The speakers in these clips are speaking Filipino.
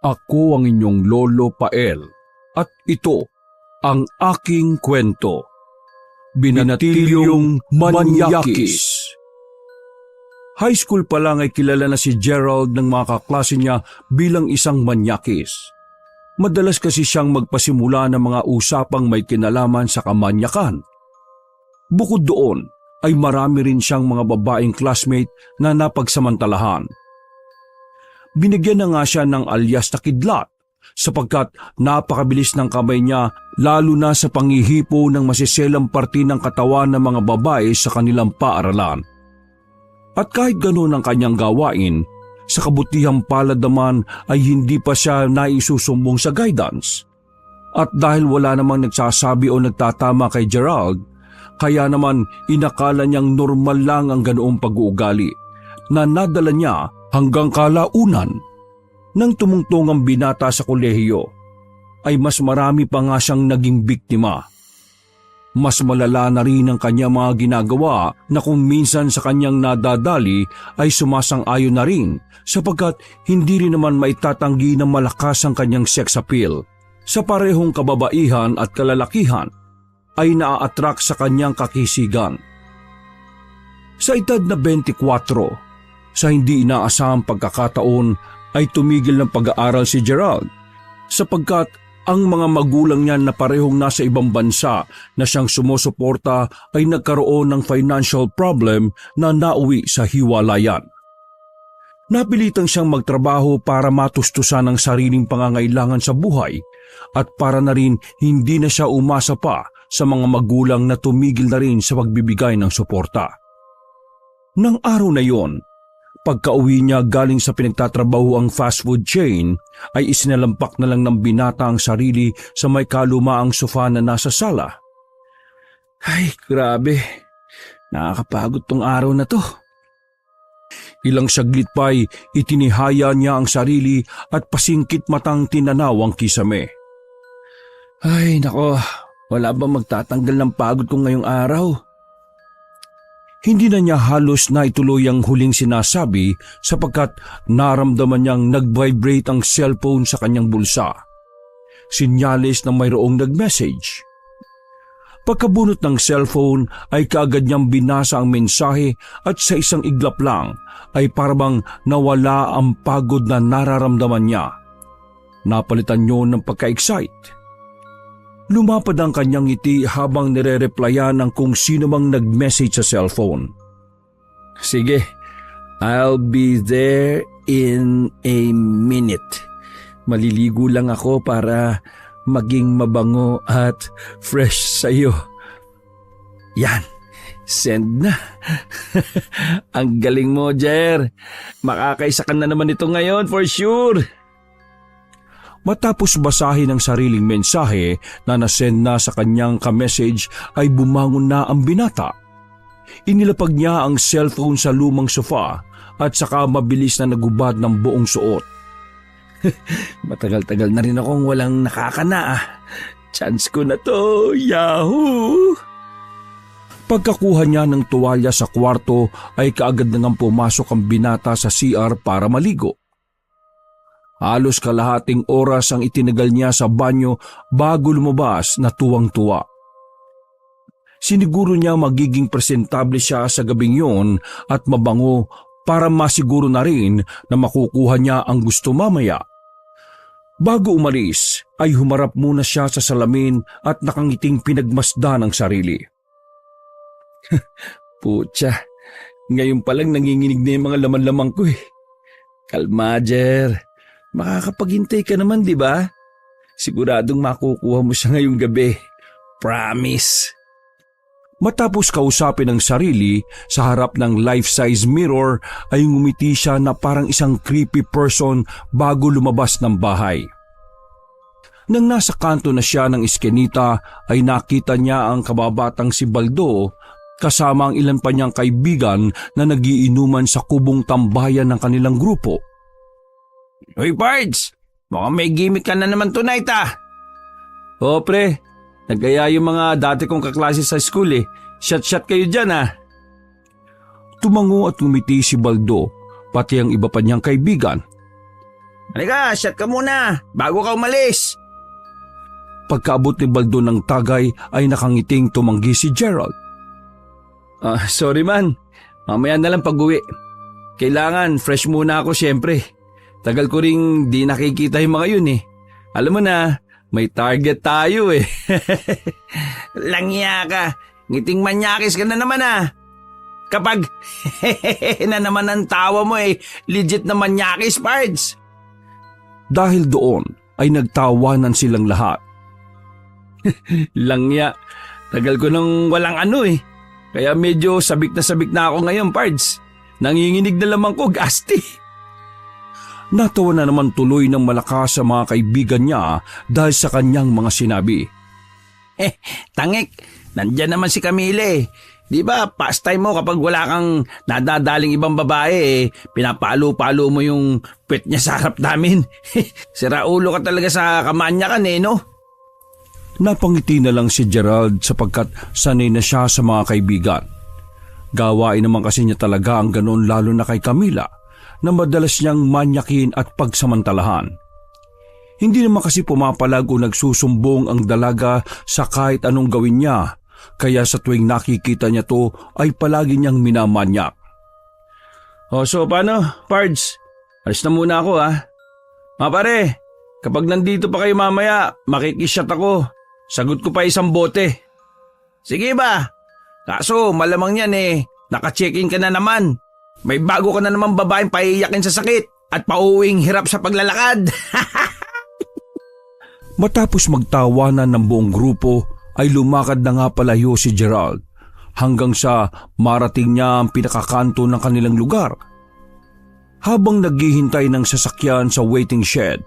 Ako ang inyong Lolo Pael at ito ang aking kwento. Binatilyong Manyakis. High school pa lang ay kilala na si Gerald ng mga kaklase niya bilang isang manyakis. Madalas kasi siyang magpasimula ng mga usapang may kinalaman sa kamanyakan. Bukod doon ay marami rin siyang mga babaeng classmate na napagsamantalahan. Binigyan na nga siya ng alias na Kidlat sapagkat napakabilis ng kamay niya lalo na sa panghihipo ng masiselang parte ng katawan ng mga babae sa kanilang paaralan. At kahit ganoon ang kanyang gawain, sa kabutihang palad naman ay hindi pa siya naisusumbong sa guidance. At dahil wala namang nagsasabi o nagtatama kay Gerald, kaya naman inakala niyang normal lang ang ganoong pag-uugali na nadala niya hanggang kalaunan. Nang tumungtong ang binata sa kolehiyo, ay mas marami pa nga siyang naging biktima. Mas malala na rin ang kanyang mga ginagawa na kung minsan sa kanyang nadadali ay sumasang-ayon na rin sapagkat hindi rin naman maitatanggi na malakas ang kanyang sex appeal. Sa parehong kababaihan at kalalakihan ay naa-attract sa kanyang kakisigan. Sa edad na 24, sa hindi inaasahang pagkakataon ay tumigil ng pag-aaral si Gerald sapagkat ang mga magulang niya na parehong nasa ibang bansa na siyang sumusuporta ay nagkaroon ng financial problem na nauwi sa hiwalayan. Napilitang siyang magtrabaho para matustusan ang sariling pangangailangan sa buhay at para na rin hindi na siya umasa pa sa mga magulang na tumigil na rin sa pagbibigay ng suporta. Nang araw na yon, pagka-uwi niya galing sa pinagtatrabaho ang fast food chain, ay isinalampak na lang ng binata ang sarili sa may kalumaang sofa na nasa sala. Ay, grabe. Nakakapagod tong araw na to. Ilang saglit pa'y itinihaya niya ang sarili at pasingkit matang tinanaw ang kisame. Ay, nako. Wala ba magtatanggal ng pagod ko ngayong araw? Hindi na niya halos na ituloy ang huling sinasabi sapagkat naramdaman niyang nag-vibrate ang cellphone sa kanyang bulsa. Sinyalis na mayroong nag-message. Pagkabunot ng cellphone ay kaagad niyang binasa ang mensahe at sa isang iglap lang ay parabang nawala ang pagod na nararamdaman niya. Napalitan niyo ng pagka-excite. Lumapad ang kanyang ngiti habang nire-replyan ng kung sino mang nag-message sa cellphone. Sige, I'll be there in a minute. Maliligo lang ako para maging mabango at fresh sa'yo. Yan, send na. Ang galing mo, Jer. Makakaisa ka na naman ito ngayon for sure. Matapos basahin ang sariling mensahe na nasend na sa kanyang ka-message ay bumangon na ang binata. Inilapag niya ang cellphone sa lumang sofa at saka mabilis na nagubad ng buong suot. Matagal-tagal na rin akong walang nakakana. Chance ko na to, yahoo! Pagkakuha niya ng tuwalya sa kwarto ay kaagad na nang pumasok ang binata sa CR para maligo. Halos kalahating oras ang itinagal niya sa banyo bago lumabas na tuwang-tuwa. Siniguro niya magiging presentable siya sa gabing yon at mabango para masiguro na rin na makukuha niya ang gusto mamaya. Bago umalis ay humarap muna siya sa salamin at nakangiting pinagmasdan ang sarili. Putya, ngayon palang nanginginig na yung mga laman-lamang ko eh. Kalma, Jer. Makakapaghintay ka naman, di ba? Siguradong makukuha mo siya ngayong gabi. Promise. Matapos kausapin ang sarili sa harap ng life-size mirror ay ngumiti siya na parang isang creepy person bago lumabas ng bahay. Nang nasa kanto na siya ng iskinita ay nakita niya ang kababatang si Baldo kasama ang ilan pa niyang kaibigan na nagiinuman sa kubong tambayan ng kanilang grupo. Hoy Pards, mukhang may gimmick ka na naman tonight ah. Oo pre, nagaya yung mga dati kong kaklase sa school eh. Shot kayo dyan ah. Tumango at ngumiti si Baldo, pati ang iba pa niyang kaibigan. Halika, shot ka muna bago ka umalis. Pagkaabot ni Baldo ng tagay ay nakangiting tumanggi si Gerald. Sorry man, mamaya na lang pag-uwi. Kailangan fresh muna ako syempre. Tagal ko ring di nakikita yung mga yun eh. Alam mo na, may target tayo eh. Langya ka, ngiting manyakis ka na naman ah. Kapag na naman ang tawa mo eh, legit na manyakis, Pards. Dahil doon ay nagtawanan silang lahat. Langya, tagal ko nang walang ano eh. Kaya medyo sabik na ako ngayon, Pards. Nanginginig na lamang ko, gasti. Natawa na naman tuloy ng malakas sa mga kaibigan niya dahil sa kanyang mga sinabi. Tangik, nandyan naman si Camille eh. Di ba, pastime mo kapag wala kang nadadaling ibang babae, pinapalo-palo mo yung pet niya sa harap namin. Siraulo ka talaga sa kamanyakan eh, no? Napangiti na lang si Gerald sapagkat sanay na siya sa mga kaibigan. Gawain naman kasi niya talaga ang ganon lalo na kay Camila na madalas niyang manyakin at pagsamantalahan. Hindi naman kasi pumapalag o nagsusumbong ang dalaga sa kahit anong gawin niya. Kaya sa tuwing nakikita niya to ay palagi niyang minamanyak. So paano, Pards? Alis na muna ako ha. Mga pare, kapag nandito pa kayo mamaya, makikishot ako. Sagot ko pa isang bote. Sige ba? Kaso malamang yan eh, naka-check-in ka na naman. May bago ka na naman babaeng paiyakin sa sakit at pauwing hirap sa paglalakad. Matapos magtawanan ng buong grupo, ay lumakad na nga palayo si Gerald hanggang sa marating niya ang pinakakanto ng kanilang lugar. Habang naghihintay ng sasakyan sa waiting shed,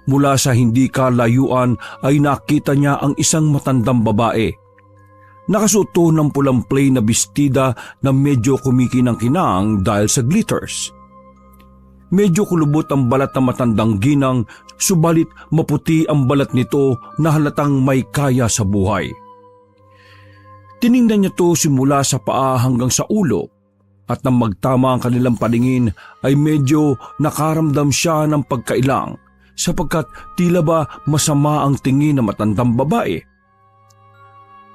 mula sa hindi kalayuan ay nakita niya ang isang matandang babae. Nakasuot ng pulang plain na bestida na medyo kumikinang-kinang dahil sa glitters. Medyo kulubot ang balat ng matandang ginang, subalit maputi ang balat nito na halatang may kaya sa buhay. Tiningnan niya to simula sa paa hanggang sa ulo at nang magtama ang kanilang paningin ay medyo nakaramdam siya ng pagkailang sapagkat tila ba masama ang tingin ng matandang babae.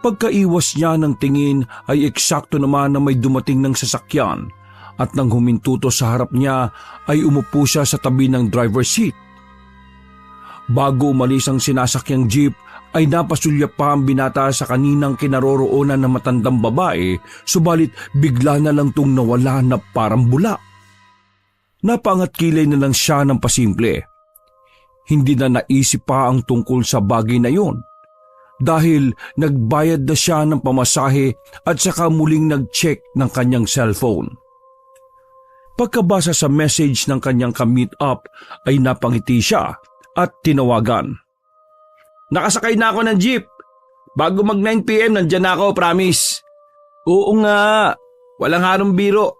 Pagkaiwas niya ng tingin ay eksakto naman na may dumating ng sasakyan at nang humintuto sa harap niya ay umupo siya sa tabi ng driver's seat. Bago umalis ang sinasakyang jeep ay napasulya pa ang binata sa kaninang kinaroroonan ng matandang babae, subalit bigla na lang tong nawala na parang bula. Napangat kilay na lang siya ng pasimple. Hindi na naisip pa ang tungkol sa bagay na yon dahil nagbayad na siya ng pamasahe at saka muling nag-check ng kanyang cellphone. Pagkabasa sa message ng kanyang ka-meet up ay napangiti siya at tinawagan. Nakasakay na ako ng jeep. Bago mag 9 PM nandyan na ako, promise. Oo nga, walang harong biro.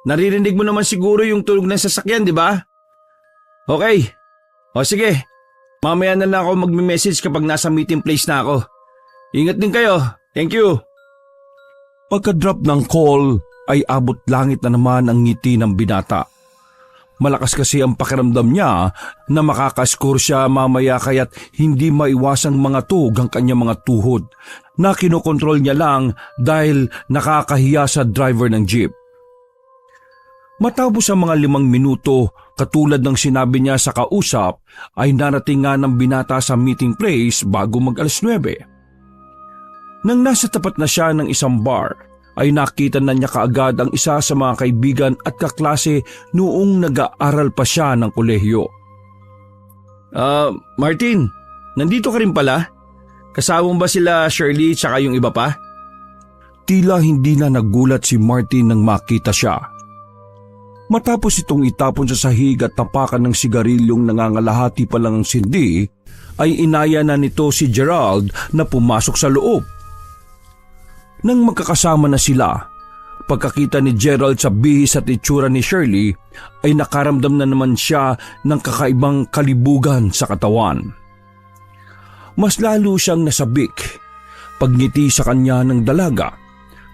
Naririnig mo naman siguro yung tunog ng sasakyan, di ba? Okay. O sige, mamaya na lang ako magme-message kapag nasa meeting place na ako. Ingat din kayo. Thank you. Pagka-drop ng call ay abot langit na naman ang ngiti ng binata. Malakas kasi ang pakiramdam niya na makakascore siya mamaya kaya't hindi maiwasang mga tug ang kanyang mga tuhod na kinokontrol niya lang dahil nakakahiya sa driver ng jeep. Matapos ang mga 5 minuto, katulad ng sinabi niya sa kausap, ay narating nga ng binata sa meeting place bago mag 9:00. Nang nasa tapat na siya ng isang bar, ay nakita na niya kaagad ang isa sa mga kaibigan at kaklase noong nag-aaral pa siya ng kolehiyo. Martin, nandito ka rin pala? Kasama ba sila Shirley tsaka yung iba pa? Tila hindi na nagulat si Martin nang makita siya. Matapos itong itapon sa sahig at tapakan ng sigarilyong nangangalahati pa lang ang sindi, ay inaya na nito si Gerald na pumasok sa loob. Nang magkakasama na sila, pagkakita ni Gerald sa bihis at itsura ni Shirley ay nakaramdam na naman siya ng kakaibang kalibugan sa katawan. Mas lalo siyang nasabik pagngiti sa kanya ng dalaga,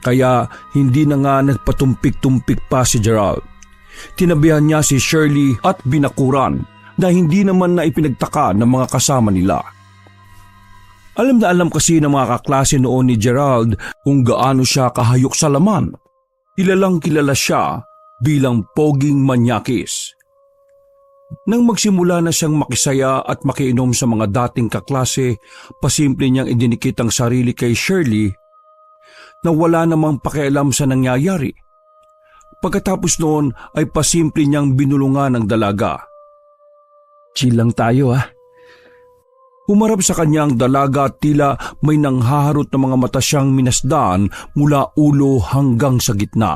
kaya hindi na nga nagpatumpik-tumpik pa si Gerald. Tinabihan niya si Shirley at binakuran na hindi naman na ipinagtaka ng mga kasama nila. Alam na alam kasi ng mga kaklase noon ni Gerald kung gaano siya kahayok sa laman. Kilalang kilala siya bilang poging manyakis. Nang magsimula na siyang makisaya at makiinom sa mga dating kaklase, pasimple niyang idinikit ang sarili kay Shirley na wala namang pakialam sa nangyayari. Pagkatapos noon ay pasimple niyang binulungan ng dalaga. "Chill lang tayo ah." Humarap sa kanya ang dalaga at tila may nanghaharot na mga mata siyang minasdan mula ulo hanggang sa gitna.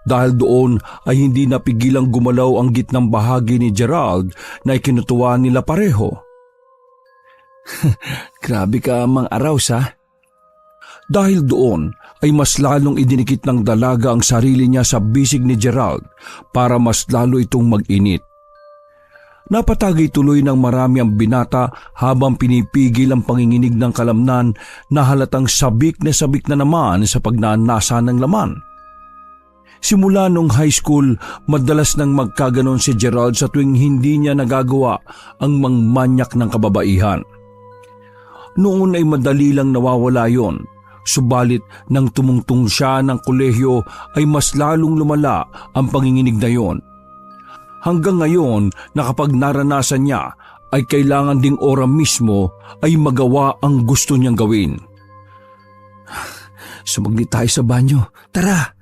Dahil doon ay hindi napigilang gumalaw ang gitnang bahagi ni Gerald na ikinutuwa nila pareho. "Grabe ka mang araws ha." Dahil doon ay mas lalong idinikit ng dalaga ang sarili niya sa bisig ni Gerald para mas lalo itong mag-init. Napatagay tuloy ng marami ang binata habang pinipigil ang panginginig ng kalamnan na halatang sabik na naman sa pagnanasa ng laman. Simula nung high school, madalas nang magkaganon si Gerald sa tuwing hindi niya nagagawa ang mangmanyak ng kababaihan. Noon ay madali lang nawawala yon. Subalit nang tumungtong siya ng kolehiyo ay mas lalong lumala ang panginginig na yon. Hanggang ngayon na kapag naranasan niya ay kailangan ding ora mismo ay magawa ang gusto niyang gawin. "Sumaglit tayo sa banyo, tara!"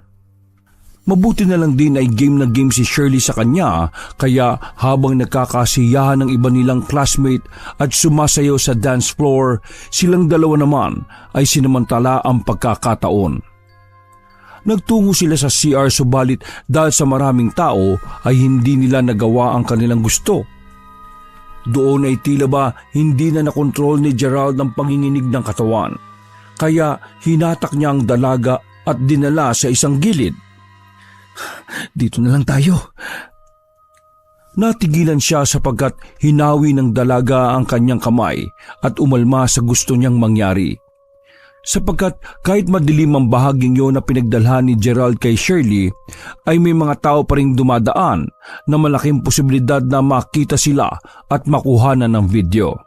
Mabuti na lang din ay game na game si Shirley sa kanya, kaya habang nagkakasiyahan ng iba nilang classmate at sumasayaw sa dance floor, silang dalawa naman ay sinamantala ang pagkakataon. Nagtungo sila sa CR subalit dahil sa maraming tao ay hindi nila nagawa ang kanilang gusto. Doon ay tila ba hindi na nakontrol ni Gerald ang panginginig ng katawan, kaya hinatak niya ang dalaga at dinala sa isang gilid. "Dito na lang tayo." Natigilan siya sapagkat hinawi ng dalaga ang kanyang kamay at umalma sa gusto niyang mangyari. Sapagkat kahit madilim ang bahaging yon na pinagdalhan ni Gerald kay Shirley, ay may mga tao pa ring dumadaan na malaking posibilidad na makita sila at makuhanan ng video.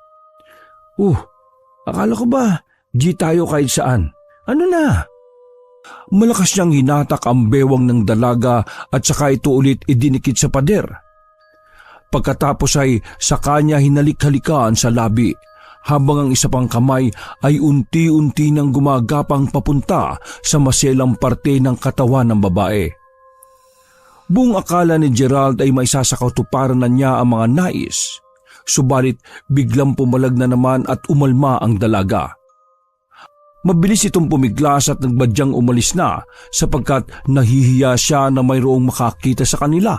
Akala ko ba G tayo kahit saan? Ano na?" Malakas niyang hinatak ang bewang ng dalaga at saka ito ulit idinikit sa pader. Pagkatapos ay saka niya hinalik-halikan sa labi habang ang isa pang kamay ay unti-unti nang gumagapang papunta sa maselang parte ng katawan ng babae. Buong akala ni Gerald ay may sasakatuparan na niya ang mga nais, subalit biglang pumalag na naman at umalma ang dalaga. Mabilis itong pumiglas at nagbadyang umalis na sapagkat nahihiya siya na mayroong makakita sa kanila.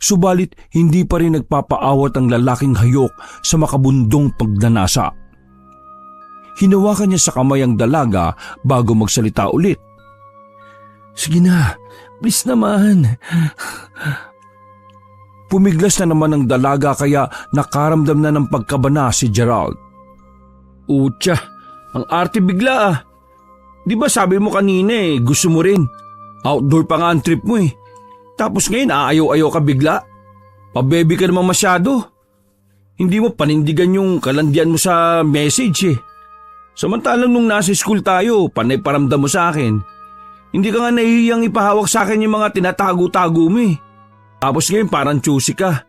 Subalit hindi pa rin nagpapaawat ang lalaking hayok sa makabundong pagnanasa. Hinawakan niya sa kamay ang dalaga bago magsalita ulit. "Sige na, please naman." Pumiglas na naman ang dalaga kaya nakaramdam na ng pagkabana si Gerald. "Utya! Ang arte bigla ah. Di ba sabi mo kanina gusto mo rin. Outdoor pa nga ang trip mo eh. Tapos ngayon aayaw-ayaw ka bigla. Pabebe ka naman masyado. Hindi mo panindigan yung kalandian mo sa message eh. Samantalang nung nasa school tayo, panay paramdam mo sa akin. Hindi ka nga nahihiyang ipahawak sa akin yung mga tinatago-tago mo eh. Tapos ngayon parang choosy ka.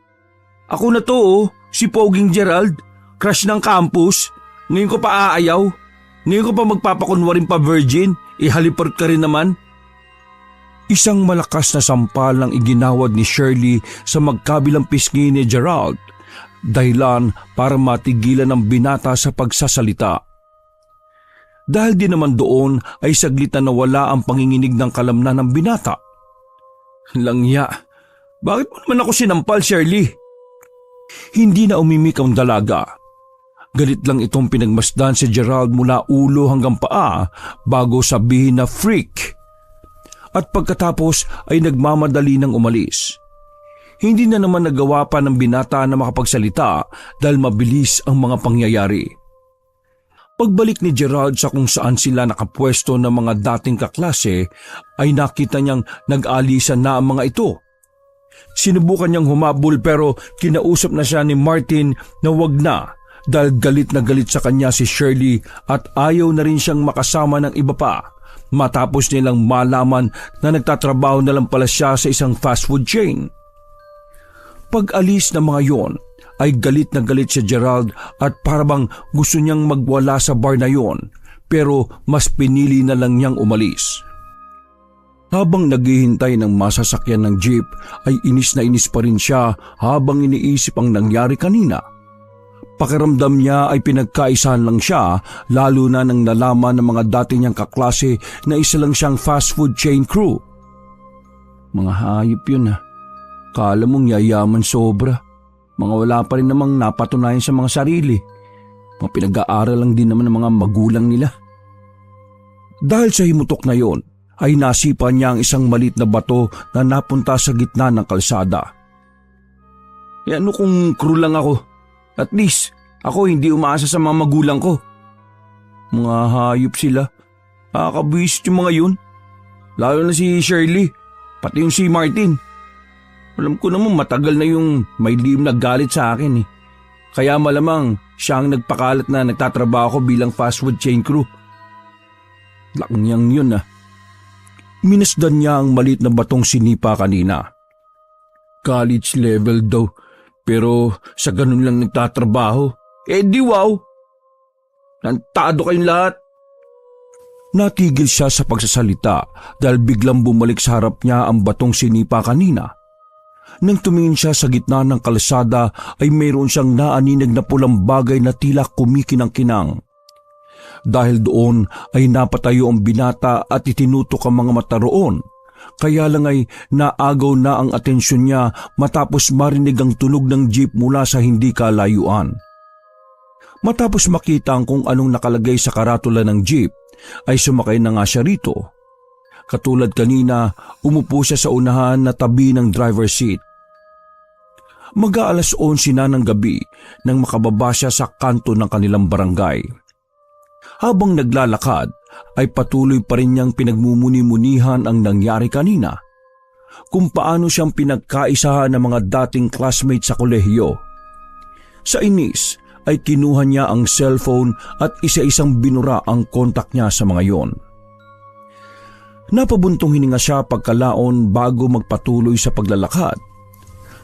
Ako na to si Poging Gerald, crush ng campus. Ngayon ko pa aayaw. Ngayon ko pa magpapakunwarin pa virgin, ihaliport ka rin naman. Isang malakas na sampal ang iginawad ni Shirley sa magkabilang pisngi ni Gerald, dahilan para matigilan ng binata sa pagsasalita. Dahil din naman doon ay saglit na nawala ang panginginig ng kalamnan ng binata. Langya, bakit mo naman ako sinampal, Shirley? Hindi na umimik ang dalaga. Galit lang itong pinagmasdan si Gerald mula ulo hanggang paa bago sabihin na freak. At pagkatapos ay nagmamadali ng umalis. Hindi na naman nagawa pa ng binata na makapagsalita dahil mabilis ang mga pangyayari. Pagbalik ni Gerald sa kung saan sila nakapwesto ng mga dating kaklase ay nakita niyang nag-alisan na ang mga ito. Sinubukan niyang humabol pero kinausap na siya ni Martin na wag na dahil galit na galit sa kanya si Shirley at ayaw na rin siyang makasama ng iba pa matapos nilang malaman na nagtatrabaho na lang pala siya sa isang fast food chain. Pag-alis ng mga yon ay galit na galit si Gerald at parabang gusto niyang magwala sa bar na yon pero mas pinili na lang niyang umalis. Habang naghihintay ng masasakyan ng jeep ay inis na inis pa rin siya habang iniisip ang nangyari kanina. Pakiramdam niya ay pinagkaisahan lang siya lalo na nang nalaman ng mga dati niyang kaklase na isa lang siyang fast food chain crew. Mga hayop yun Kala mong yayaman sobra. Mga wala pa rin namang napatunayan sa mga sarili. Mga pinag-aaral lang din naman ng mga magulang nila. Dahil sa himutok na yon, ay nasipa niya ang isang maliit na bato na napunta sa gitna ng kalsada. Ano kung crew lang ako? At least, ako hindi umaasa sa mga magulang ko. Mga hayop sila. Nakakabwisit yung mga yun. Lalo na si Shirley, pati yung si Martin. Alam ko naman matagal na yung may lihim na galit sa akin Kaya malamang siya ang nagpakalat na nagtatrabaho bilang fast food chain crew. Laking yun Minasdan niya ang maliit na batong sinipa kanina. College level daw, pero sa ganun lang nagtatrabaho. Di wow! Nantado kayong lahat. Natigil siya sa pagsasalita dahil biglang bumalik sa harap niya ang batong sinipa kanina. Nang tumingin siya sa gitna ng kalsada ay mayroon siyang naaninag na pulang bagay na tila kumikinang-kinang. Dahil doon ay napatayo ang binata at itinutok ang mga mata roon. Kaya lang ay naagaw na ang atensyon niya matapos marinig ang tunog ng jeep mula sa hindi kalayuan. Matapos makita ang kung anong nakalagay sa karatula ng jeep, ay sumakay na nga siya rito. Katulad kanina, umupo siya sa unahan na tabi ng driver's seat. Mag-aalas 11 na ng gabi nang makababa siya sa kanto ng kanilang barangay. Habang naglalakad ay patuloy pa rin niyang pinagmumuni-munihan ang nangyari kanina, kung paano siyang pinagkaisahan ng mga dating classmates sa kolehiyo. Sa inis ay kinuha niya ang cellphone at isa-isang binura ang kontak niya sa mga yon. Napabuntong hininga siya pagkalaon bago magpatuloy sa paglalakad,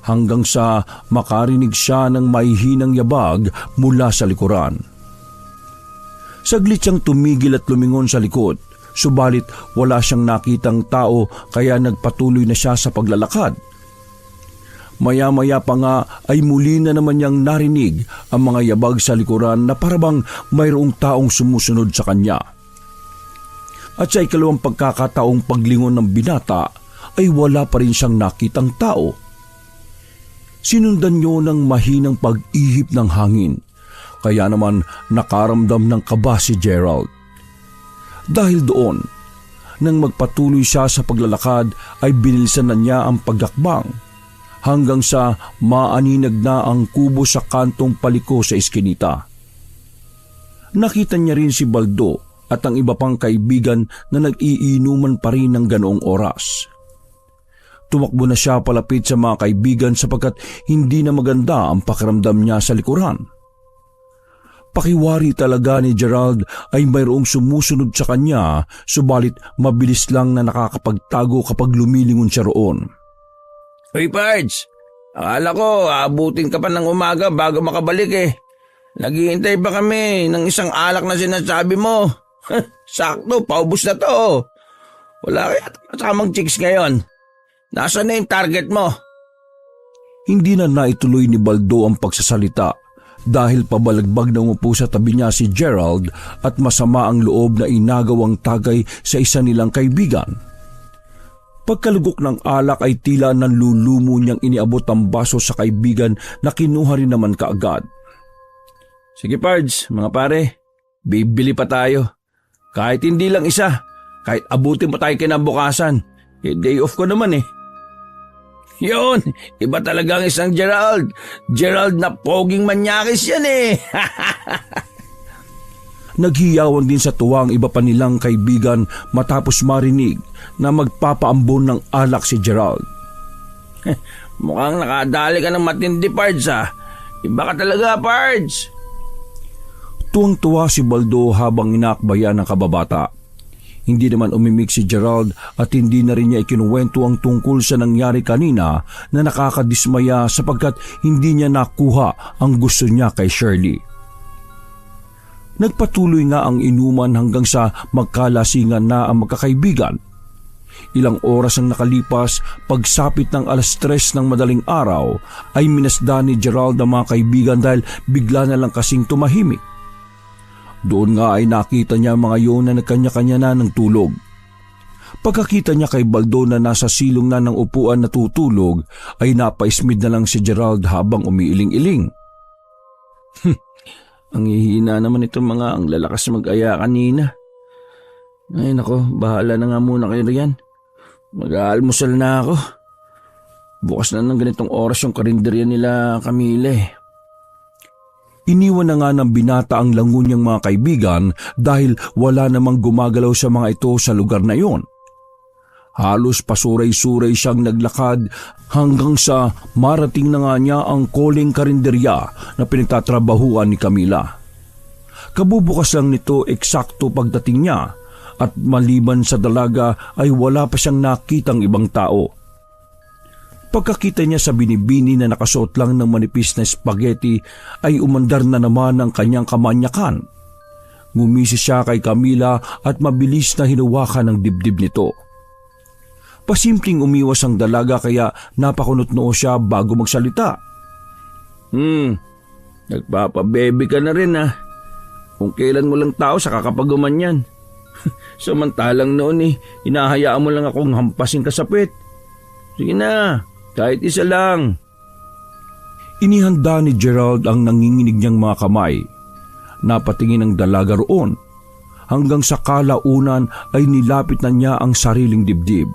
hanggang sa makarinig siya ng mahihinang yabag mula sa likuran. Saglit siyang tumigil at lumingon sa likod, subalit wala siyang nakitang tao kaya nagpatuloy na siya sa paglalakad. Maya-maya pa nga ay muli na naman niyang narinig ang mga yabag sa likuran na parabang mayroong taong sumusunod sa kanya. At sa ikalawang pagkakataong paglingon ng binata ay wala pa rin siyang nakitang tao. Sinundan niyo ng mahinang pag-ihip ng hangin, kaya naman nakaramdam ng kaba si Gerald. Dahil doon, nang magpatuloy siya sa paglalakad ay binilisan na niya ang paghakbang hanggang sa maaninag na ang kubo sa kantong paliko sa iskinita. Nakita niya rin si Baldo at ang iba pang kaibigan na nag-iinuman pa rin ng ganoong oras. Tumakbo na siya palapit sa mga kaibigan sapagkat hindi na maganda ang pakiramdam niya sa likuran. Pakiwari talaga ni Gerald ay mayroong sumusunod sa kanya, subalit mabilis lang na nakakapagtago kapag lumilingon siya roon. Hoy Pards, akala ko aabutin ka pa ng umaga bago makabalik Naghihintay pa kami ng isang alak na sinasabi mo. Sakto, paubos na to. Wala kaya kasamang chicks ngayon. Nasaan na yung target mo? Hindi na naituloy ni Baldo ang pagsasalita dahil pabalagbag na umupo sa tabi niya si Gerald at masama ang loob na inagaw ang tagay sa isa nilang kaibigan. Pagkalugok ng alak ay tila nanlulumo niyang iniabot ang baso sa kaibigan na kinuha rin naman kaagad. Sige Pards, mga pare, bibili pa tayo. Kahit hindi lang isa, kahit abutin mo tayo kinabukasan. Day off ko naman Yun, iba talaga ang isang Gerald. Gerald na poging manyakis yan Naghiyawan din sa tuwa ang iba pa nilang kaibigan matapos marinig na magpapaambon ng alak si Gerald. Mukhang nakadali ka ng matindi, Pards ah. Iba ka talaga, Pards. Tuwang-tuwa si Baldo habang inaakbayan ng kababata. Hindi naman umimik si Gerald at hindi na rin niya ikinuwento ang tungkol sa nangyari kanina na nakakadismaya sapagkat hindi niya nakuha ang gusto niya kay Shirley. Nagpatuloy nga ang inuman hanggang sa magkalasingan na ang magkakaibigan. Ilang oras ang nakalipas, pagsapit ng 3:00 ng madaling araw ay minasdan ni Gerald ang mga kaibigan dahil bigla na lang kasing tumahimik. Doon nga ay nakita niya mga yun na nagkanya-kanya na ng tulog. Pagkakita niya kay Baldo na nasa silong na ng upuan na tutulog, ay napaismid na lang si Gerald habang umiiling-iling. Ang hihina naman itong mga ang lalakas mag-aya kanina. Ay nako, bahala na nga muna kayo riyan. Mag-aalmusal na ako. Bukas na ng ganitong oras yung karinderya nila Camila eh. Iniwan na nga ng binata ang langon niyang mga kaibigan dahil wala namang gumagalaw sa mga ito sa lugar na iyon. Halos pasuray-suray siyang naglakad hanggang sa marating na nga niya ang koling karinderya na pinagtatrabahuan ni Camila. Kabubukas lang nito eksakto pagdating niya at maliban sa dalaga ay wala pa siyang nakitang ibang tao. Pagkakita niya sa binibini na nakasuot lang ng manipis na spaghetti ay umandar na naman ang kanyang kamanyakan. Ngumisi siya kay Camila at mabilis na hinawakan ang dibdib nito. Pasimpleng umiwas ang dalaga kaya napakunot-noo siya bago magsalita. Nagpapabebe ka na rin ah. Kung kailan mo lang tao sa kakapaguman yan. Samantalang noon hinahayaan mo lang akong hampasin ka sa puwet. Sige na. Kahit isa lang. Inihanda ni Gerald ang nanginginig niyang mga kamay. Napatingin ang dalaga roon. Hanggang sa kalaunan ay nilapit na niya ang sariling dibdib.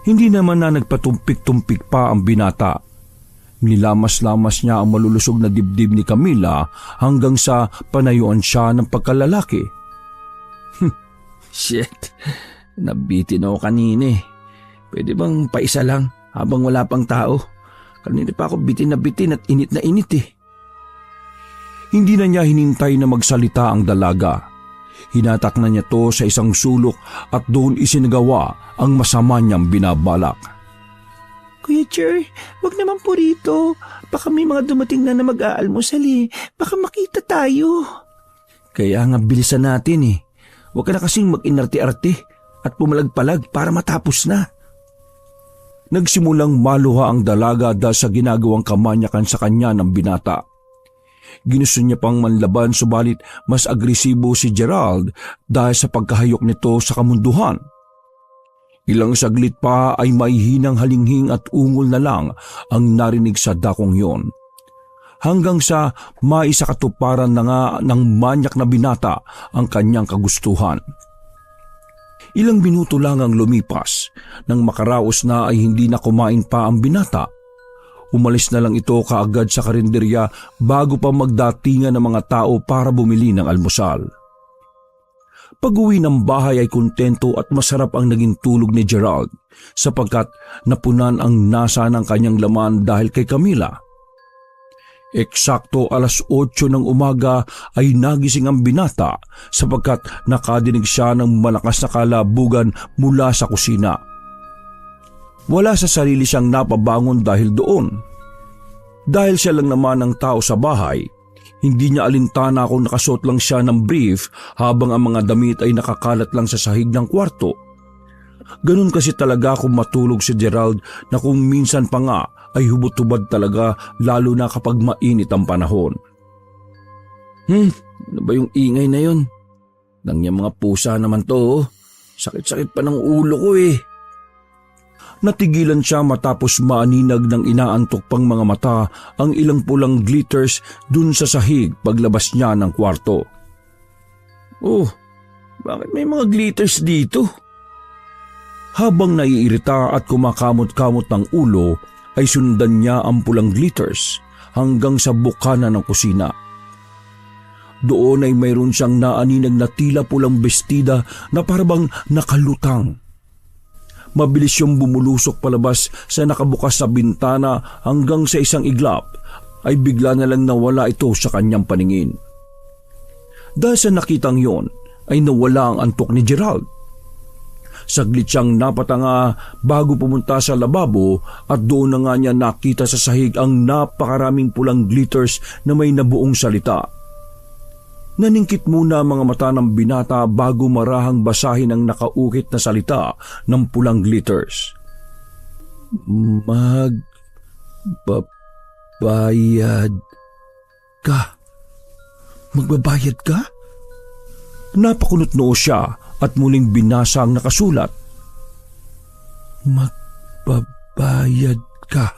Hindi naman na nagpatumpik-tumpik pa ang binata. Nilamas-lamas niya ang malulusog na dibdib ni Camila hanggang sa panayuan siya ng pagkalalaki. Shit. Nabitin ako kanina eh. Pwede bang paisa lang? Habang wala pang tao. Kanina pa ako bitin at init na init eh. Hindi na niya hinintay na magsalita ang dalaga. Hinatak na niya to sa isang sulok at doon isinagawa ang masama niyang binabalak. Kuya Jer, wag naman po rito. Baka may mga dumating na mag-aalmusal eh. Baka makita tayo. Kaya nga bilisan natin eh. Huwag ka na kasing mag-inarte-arte at pumalagpalag para matapos na. Nagsimulang maluha ang dalaga dahil sa ginagawang kamanyakan sa kanya ng binata. Ginusto niya pang manlaban subalit mas agresibo si Gerald dahil sa pagkahayok nito sa kamunduhan. Ilang saglit pa ay may hinang halinghing at ungol na lang ang narinig sa dakong yon. Hanggang sa maisakatuparan na nga ng manyak na binata ang kanyang kagustuhan. Ilang minuto lang ang lumipas, nang makaraos na ay hindi na kumain pa ang binata. Umalis na lang ito kaagad sa karinderya bago pa magdatingan ng mga tao para bumili ng almusal. Pag-uwi ng bahay ay kontento at masarap ang naging tulog ni Gerald sapagkat napunan ang nasa ng kanyang laman dahil kay Camila. Eksakto 8:00 ng umaga ay nagising ang binata sapagkat nakadinig siya ng malakas na kalabugan mula sa kusina. Wala sa sarili siyang napabangon dahil doon. Dahil siya lang naman ang tao sa bahay, hindi niya alintana kung nakasuot lang siya ng brief habang ang mga damit ay nakakalat lang sa sahig ng kwarto. Ganun kasi talaga kung matulog si Gerald na kung minsan pa nga ay hubot-hubad talaga lalo na kapag mainit ang panahon. Ano ba yung ingay na yun? Nang mga pusa naman to. Sakit-sakit pa ng ulo ko eh. Natigilan siya matapos maaninag ng inaantok pang mga mata ang ilang pulang glitters dun sa sahig paglabas niya ng kwarto. Oh, bakit may mga glitters dito? Habang naiirita at kumakamot-kamot ng ulo, ay sundan niya ang pulang glitters hanggang sa bukana ng kusina. Doon ay mayroon siyang naaninag na tila pulang bestida na parabang nakalutang. Mabilis siyang bumulusok palabas sa nakabukas na bintana hanggang sa isang iglap ay bigla na lang nawala ito sa kanyang paningin. Dahil sa nakitang yon ay nawala ang antok ni Gerald. Saglit siyang napatanga bago pumunta sa lababo at doon na nga niya nakita sa sahig ang napakaraming pulang glitters na may nabuong salita. Naningkit muna ang mga mata ng binata bago marahang basahin ang nakaukit na salita ng pulang glitters. Magbabayad ka. Magbabayad ka? Napakunot noo siya at muling binasa ang nakasulat. Magbabayad ka.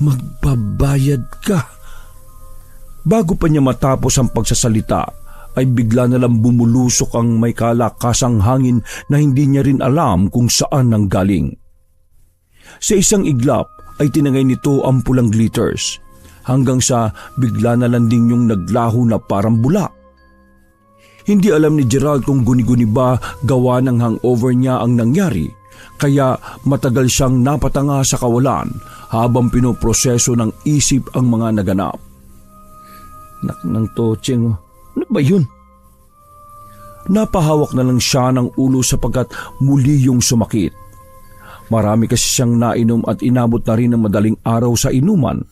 Magbabayad ka. Bago pa niya matapos ang pagsasalita, ay bigla na lang bumulusok ang may kalakasang hangin na hindi niya rin alam kung saan nanggaling. Sa isang iglap ay tinangay nito ang pulang glitters, hanggang sa bigla na lang din yung naglaho na parang bula. Hindi alam ni Gerald kung guni-guni ba gawa ng hangover niya ang nangyari, kaya matagal siyang napatanga sa kawalan habang pinoproseso ng isip ang mga naganap. Nak ng totseng, ano ba yun? Napahawak na lang siya ng ulo sapagkat muli yung sumakit. Marami kasi siyang nainom at inabot na rin ng madaling araw sa inuman.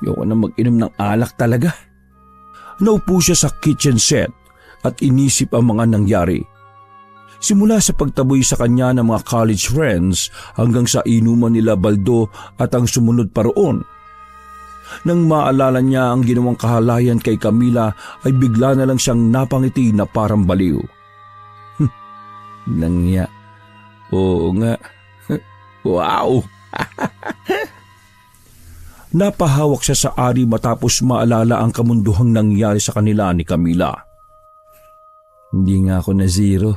Ayoko na mag-inom ng alak talaga. Naupo siya sa kitchen set at inisip ang mga nangyari. Simula sa pagtaboy sa kanya ng mga college friends hanggang sa inuman nila Baldo at ang sumunod pa roon. Nang maalala niya ang ginawang kahalayan kay Camila ay bigla na lang siyang napangiti na parang baliw. Nangya. Oo nga. Wow! Napahawak siya sa ari matapos maalala ang kamunduhang nangyari sa kanila ni Camila. Hindi nga ako na zero.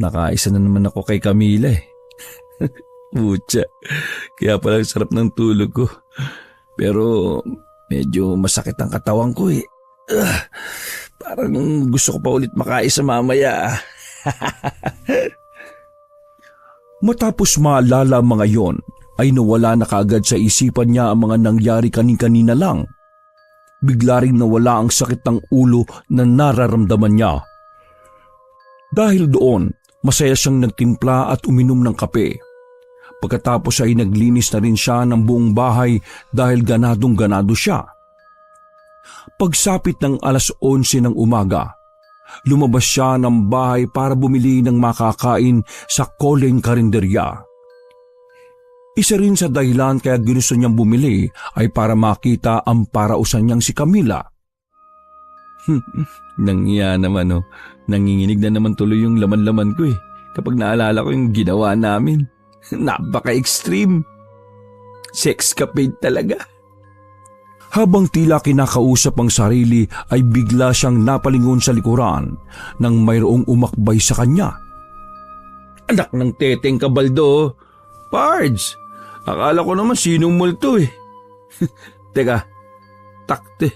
Nakaisa na naman ako kay Camila eh. Putya, kaya pala sarap ng tulog ko. Pero medyo masakit ang katawan ko eh. Parang gusto ko pa ulit makaisa mamaya. Matapos maalala mga yon, ay nawala na kaagad sa isipan niya ang mga nangyari kanin-kanina lang. Bigla ring nawala ang sakit ng ulo na nararamdaman niya. Dahil doon, masaya siyang nagtimpla at uminom ng kape. Pagkatapos ay naglinis na rin siya ng buong bahay dahil ganadong-ganado siya. Pagsapit ng 11:00 ng umaga, lumabas siya ng bahay para bumili ng makakain sa Colleen Karinderya. Isa rin sa dahilan kaya ginusto niyang bumili ay para makita ang parausan niyang si Camila. Nangya naman oh, nanginginig na naman tuloy yung laman-laman ko eh kapag naalala ko yung ginawa namin. Napaka-extreme. Sexcapade talaga. Habang tila kinakausap ang sarili ay bigla siyang napalingon sa likuran nang mayroong umakbay sa kanya. Anak ng teteng ka, Baldo. Pards, akala ko naman sinong multo eh. Teka, takte.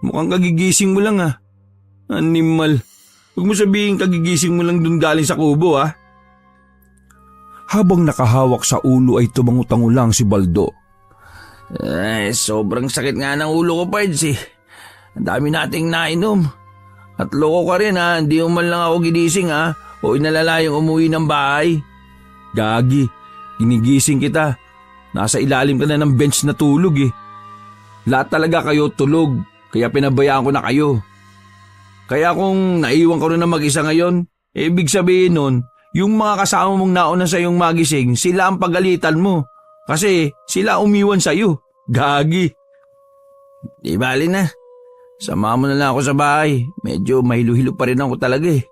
Mukhang kagigising mo lang ah. Animal. Huwag mo sabihin kagigising mo lang dun galing sa kubo ah. Habang nakahawak sa ulo ay tumangutango lang si Baldo. Ay, sobrang sakit nga ng ulo ko, Pards eh. Ang dami nating nainom. At loko ka rin ha, hindi mo man lang ako ginising ha, o inalala yung umuwi ng bahay. Gagi, ginigising kita. Nasa ilalim ka na ng bench na tulog eh. Lahat talaga kayo tulog, kaya pinabayaan ko na kayo. Kaya kung naiwan ko na mag-isa ngayon, ibig sabihin nun, yung mga kasama mong nauna sa iyong magising, sila ang pagalitan mo. Kasi sila umiwan sa iyo. Gagi. Di bali na. Sama mo na lang ako sa bahay. Medyo mahilo-hilo pa rin ako talaga eh.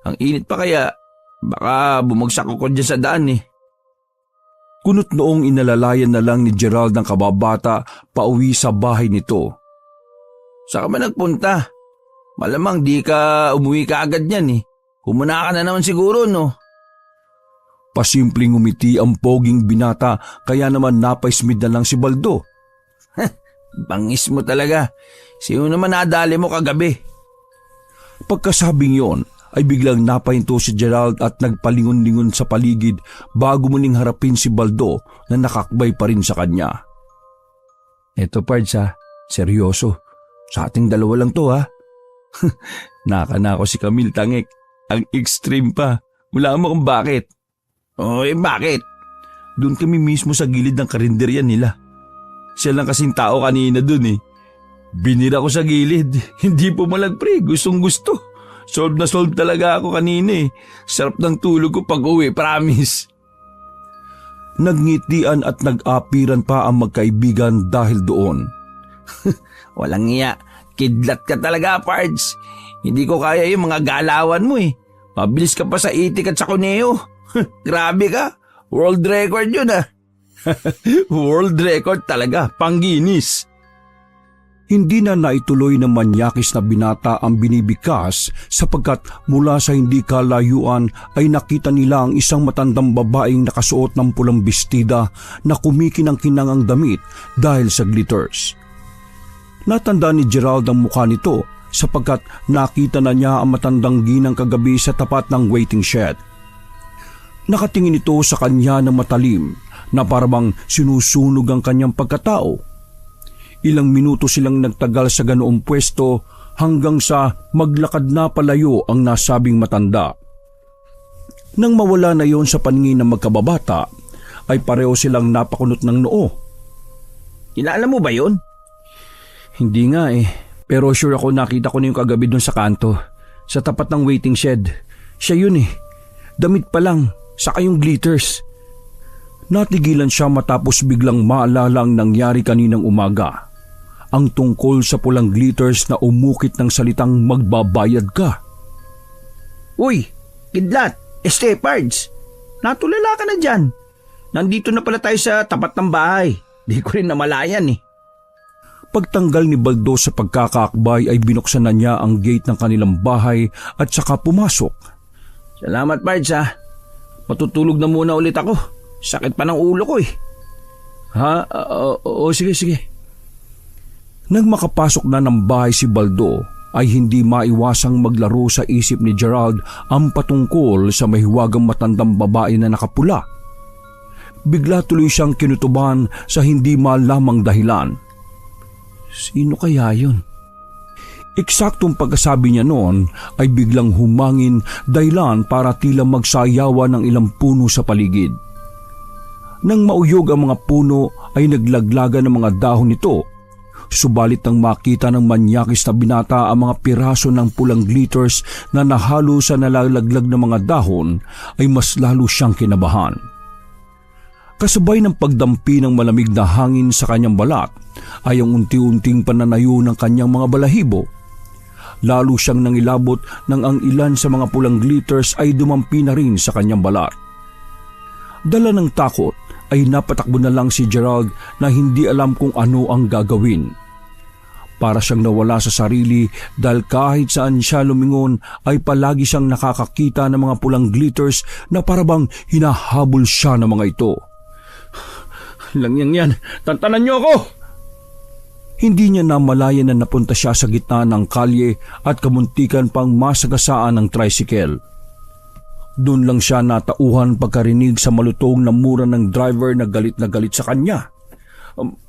Ang init pa kaya, baka bumagsak ako dyan sa daan eh. Kunot noong inalalayan na lang ni Gerald ng kababata pauwi sa bahay nito. Saan ka ba nagpunta? Malamang di ka umuwi ka agad yan eh. Humuna ka na naman siguro, no? Pasimpleng umiti ang poging binata kaya naman napaismid na lang si Baldo. Bangis mo talaga. Sino naman nadali mo kagabi? Pagkasabing yon ay biglang napahinto si Gerald at nagpalingon-lingon sa paligid bago muling harapin si Baldo na nakakbay pa rin sa kanya. Eto Pards ha, seryoso. Sa ating dalawa lang to ha. Naka si Camille Tangik. Ang extreme pa. Wala mo kung bakit. Bakit? Doon kami mismo sa gilid ng karinderya nila. Siya lang kasing tao kanina doon eh. Binira ko sa gilid. Hindi pumalag pre, gustong gusto. Solve na solve talaga ako kanina eh. Sarap ng tulog ko pag uwi, promise. Nagngitian at nag-apiran pa ang magkaibigan dahil doon. Walang iya. Kidlat ka talaga, Pards. Hindi ko kaya yung mga galawan mo eh. Mabilis ka pa sa itik at sa kuneo. Grabe ka. World record yun ah. World record talaga, pang-Guinness. Hindi na naituloy ng manyakis na binata ang binibigkas sapagkat mula sa hindi kalayuan ay nakita nila ang isang matandang babaeng nakasuot ng pulang bestida na kumikinang-kinang ang damit dahil sa glitters. Natanda ni Gerald ang mukha nito sapagkat nakita na niya ang matandang ginang kagabi sa tapat ng waiting shed. Nakatingin ito sa kanya ng matalim na parang sinusunog ang kanyang pagkatao. Ilang minuto silang nagtagal sa ganoong pwesto hanggang sa maglakad na palayo ang nasabing matanda. Nang mawala na yon sa paningin ng magkababata, ay pareho silang napakunot ng noo. Kilala mo ba yun? Hindi nga eh, pero sure ako nakita ko na yung kagabi doon sa kanto, sa tapat ng waiting shed. Siya yun eh, damit pa lang, saka yung glitters. Natigilan siya matapos biglang maalala ang nangyari kaninang umaga. Ang tungkol sa pulang glitters na umukit ng salitang magbabayad ka. Uy, kidlat, Pards, natulala ka na dyan. Nandito na pala tayo sa tapat ng bahay. Di ko rin namalayan eh. Pagtanggal ni Baldo sa pagkakaakbay ay binuksan na niya ang gate ng kanilang bahay at saka pumasok. Salamat Pards ha. Matutulog na muna ulit ako. Sakit pa ng ulo ko eh. Ha? Sige. Nang makapasok na ng bahay si Baldo, ay hindi maiwasang maglaro sa isip ni Gerald ang patungkol sa mahiwagang matandang babae na nakapula. Bigla tuloy siyang kinutuban sa hindi malamang dahilan. Sino kaya yun? Eksaktong pagkasabi niya noon ay biglang humangin dahilan para tila magsayawan ng ilang puno sa paligid. Nang mauyog ang mga puno ay naglaglagan ng mga dahon nito. Subalit nang makita ng manyakis na binata ang mga piraso ng pulang glitters na nahalo sa nalalaglag ng mga dahon ay mas lalo siyang kinabahan. Kasabay ng pagdampi ng malamig na hangin sa kanyang balat ay ang unti-unting pananayo ng kanyang mga balahibo. Lalo siyang nangilabot nang ang ilan sa mga pulang glitters ay dumampi na rin sa kanyang balat. Dala ng takot ay napatakbo na lang si Gerald na hindi alam kung ano ang gagawin. Para siyang nawala sa sarili dahil kahit saan siya lumingon ay palagi siyang nakakakita ng mga pulang glitters na parabang hinahabol siya ng mga ito. Langyang yan, tantanan niyo ako! Hindi niya namalayan na napunta siya sa gitna ng kalye at kamuntikan pang masagasaan ng tricycle. Doon lang siya natauhan pagkarinig sa malutong na mura ng driver na galit sa kanya.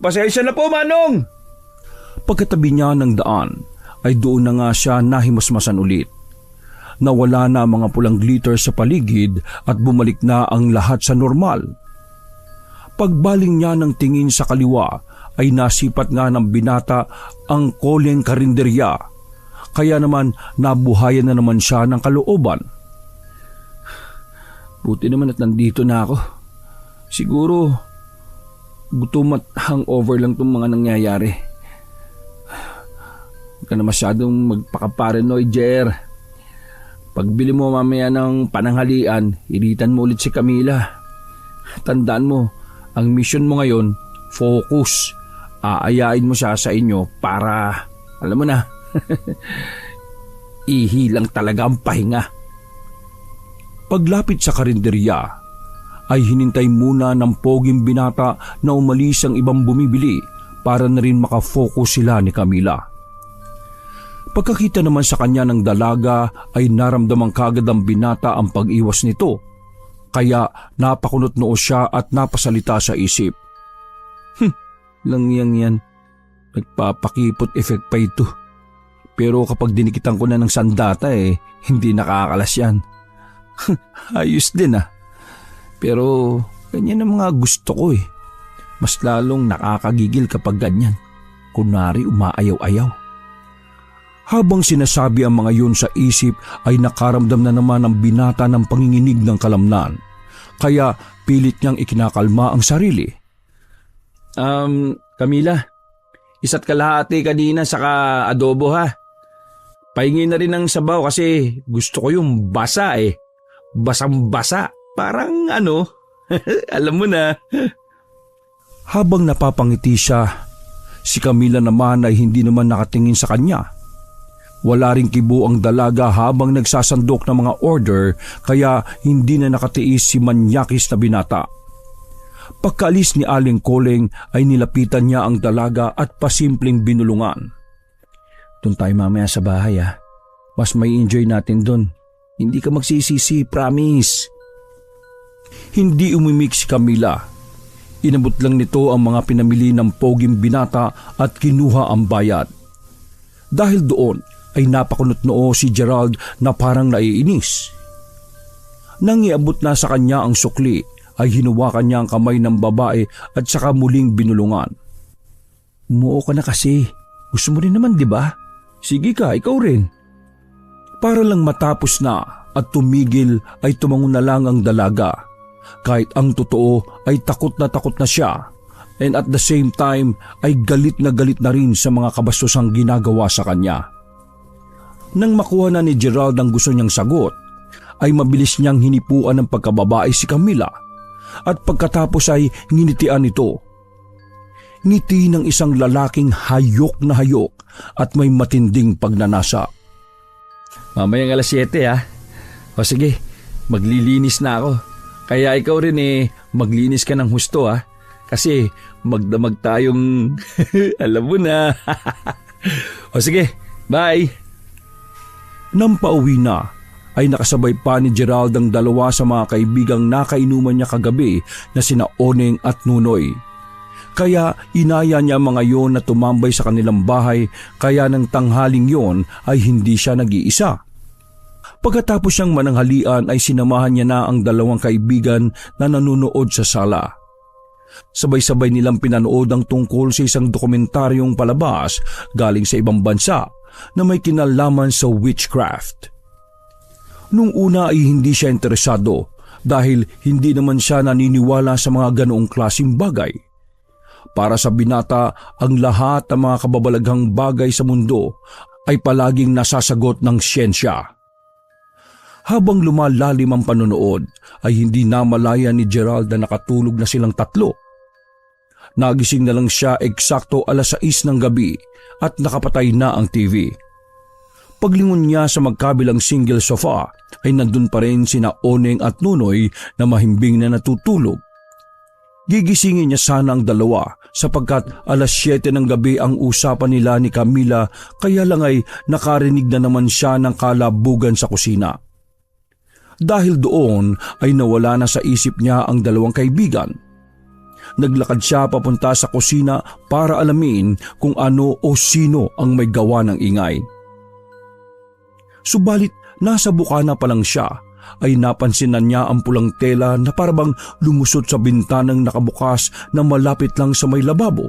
Pasensya na po, Manong! Pagkatabi niya ng daan ay doon na nga siya nahimasmasan ulit. Nawala na ang mga pulang glitter sa paligid at bumalik na ang lahat sa normal. Pagbaling niya ng tingin sa kaliwa ay nasipat nga ng binata ang koleng karinderya. Kaya naman nabuhayan na naman siya ng kalooban. Buti naman at nandito na ako. Siguro gutom at hangover lang itong mga nangyayari. Huwag ka na masyadong magpakaparanoid, Jer. Pagbili mo mamaya ng pananghalian, ilitan mo ulit si Camila. Tandaan mo, ang mission mo ngayon, focus. Aayain mo siya sa inyo para, alam mo na, ihilang talaga ang pahinga. Paglapit sa karinderya, ay hinintay muna ng poging binata na umalis ang ibang bumibili para na rin makafocus sila ni Camila. Pagkakita naman sa kanya ng dalaga ay naramdaman kagad ng binata ang pag-iwas nito. Kaya napakunot noo siya at napasalita sa isip. Lang yan. Nagpapakipot effect pa ito. Pero kapag dinikitan ko na ng sandata hindi nakakalas yan. Ayos din Pero ganyan ang mga gusto ko Mas lalong nakakagigil kapag ganyan. Kunwari umaayaw-ayaw. Habang sinasabi ang mga yun sa isip ay nakaramdam na naman ang binata ng panginginig ng kalamnan. Kaya pilit niyang ikinakalma ang sarili. Camila, isa't kalahati kanina saka adobo Pahingi na rin ng sabaw kasi gusto ko yung basa Basang-basa. Parang alam mo na. Habang napapangiti siya, si Camila naman ay hindi naman nakatingin sa kanya. Wala ring kibo ang dalaga habang nagsasandok ng mga order kaya hindi na nakatiis si manyakis na binata. Pagkaalis ni Aling Koleng ay nilapitan niya ang dalaga at pasimpleng binulungan. Doon tayo mamaya sa bahay Mas may enjoy natin doon. Hindi ka magsisisi, promise. Hindi umimik si Camila. Inabot lang nito ang mga pinamili ng poging binata at kinuha ang bayad. Dahil doon ay napakunot noo si Gerald na parang naiinis. Nang iabot na sa kanya ang sukli ay hinuwakan niya ang kamay ng babae at saka muling binulungan. Umuo ka na kasi. Gusto mo rin naman, di ba? Sige ka, ikaw rin. Para lang matapos na at tumigil ay tumango na lang ang dalaga. Kahit ang totoo ay takot na siya and at the same time ay galit na rin sa mga kabastosang ginagawa sa kanya. Nang makuha na ni Gerald ang gusto niyang sagot, ay mabilis niyang hinipuan ng pagkababae si Camila at pagkatapos ay nginitian ito. Ngiti ng isang lalaking hayok na hayok at may matinding pagnanasa. Mamayang alas 7 O sige, maglilinis na ako. Kaya ikaw rin maglinis ka ng husto Kasi magdamag tayong alam mo na. O sige, bye. Nang pauwi na, ay nakasabay pa ni Gerald ang dalawa sa mga kaibigang nakainuman niya kagabi na sina Oneng at Nunoy. Kaya inaya niya mga yon na tumambay sa kanilang bahay kaya ng tanghaling yon ay hindi siya nag-iisa. Pagkatapos siyang mananghalian ay sinamahan niya na ang dalawang kaibigan na nanunood sa sala. Sabay-sabay nilang pinanood ang tungkol sa isang dokumentaryong palabas galing sa ibang bansa na may kinalaman sa witchcraft. Nung una ay hindi siya interesado dahil hindi naman siya naniniwala sa mga ganoong klaseng bagay. Para sa binata, ang lahat ng mga kababalaghang bagay sa mundo ay palaging nasasagot ng siyensya. Habang lumalalim ang panonood, ay hindi namalaya ni Gerald na nakatulog na silang tatlo. Nagising na lang siya eksakto 6:00 ng gabi at nakapatay na ang TV. Paglingon niya sa magkabilang single sofa ay nandun pa rin sina Oneng at Nunoy na mahimbing na natutulog. Gigisingin niya sana ang dalawa sapagkat 7:00 ng gabi ang usapan nila ni Camila kaya lang ay nakarinig na naman siya ng kalabugan sa kusina. Dahil doon ay nawala na sa isip niya ang dalawang kaibigan. Naglakad siya papunta sa kusina para alamin kung ano o sino ang may gawa ng ingay. Subalit nasa bukana pa lang siya ay napansinan niya ang pulang tela na parabang lumusot sa bintanang nakabukas na malapit lang sa may lababo.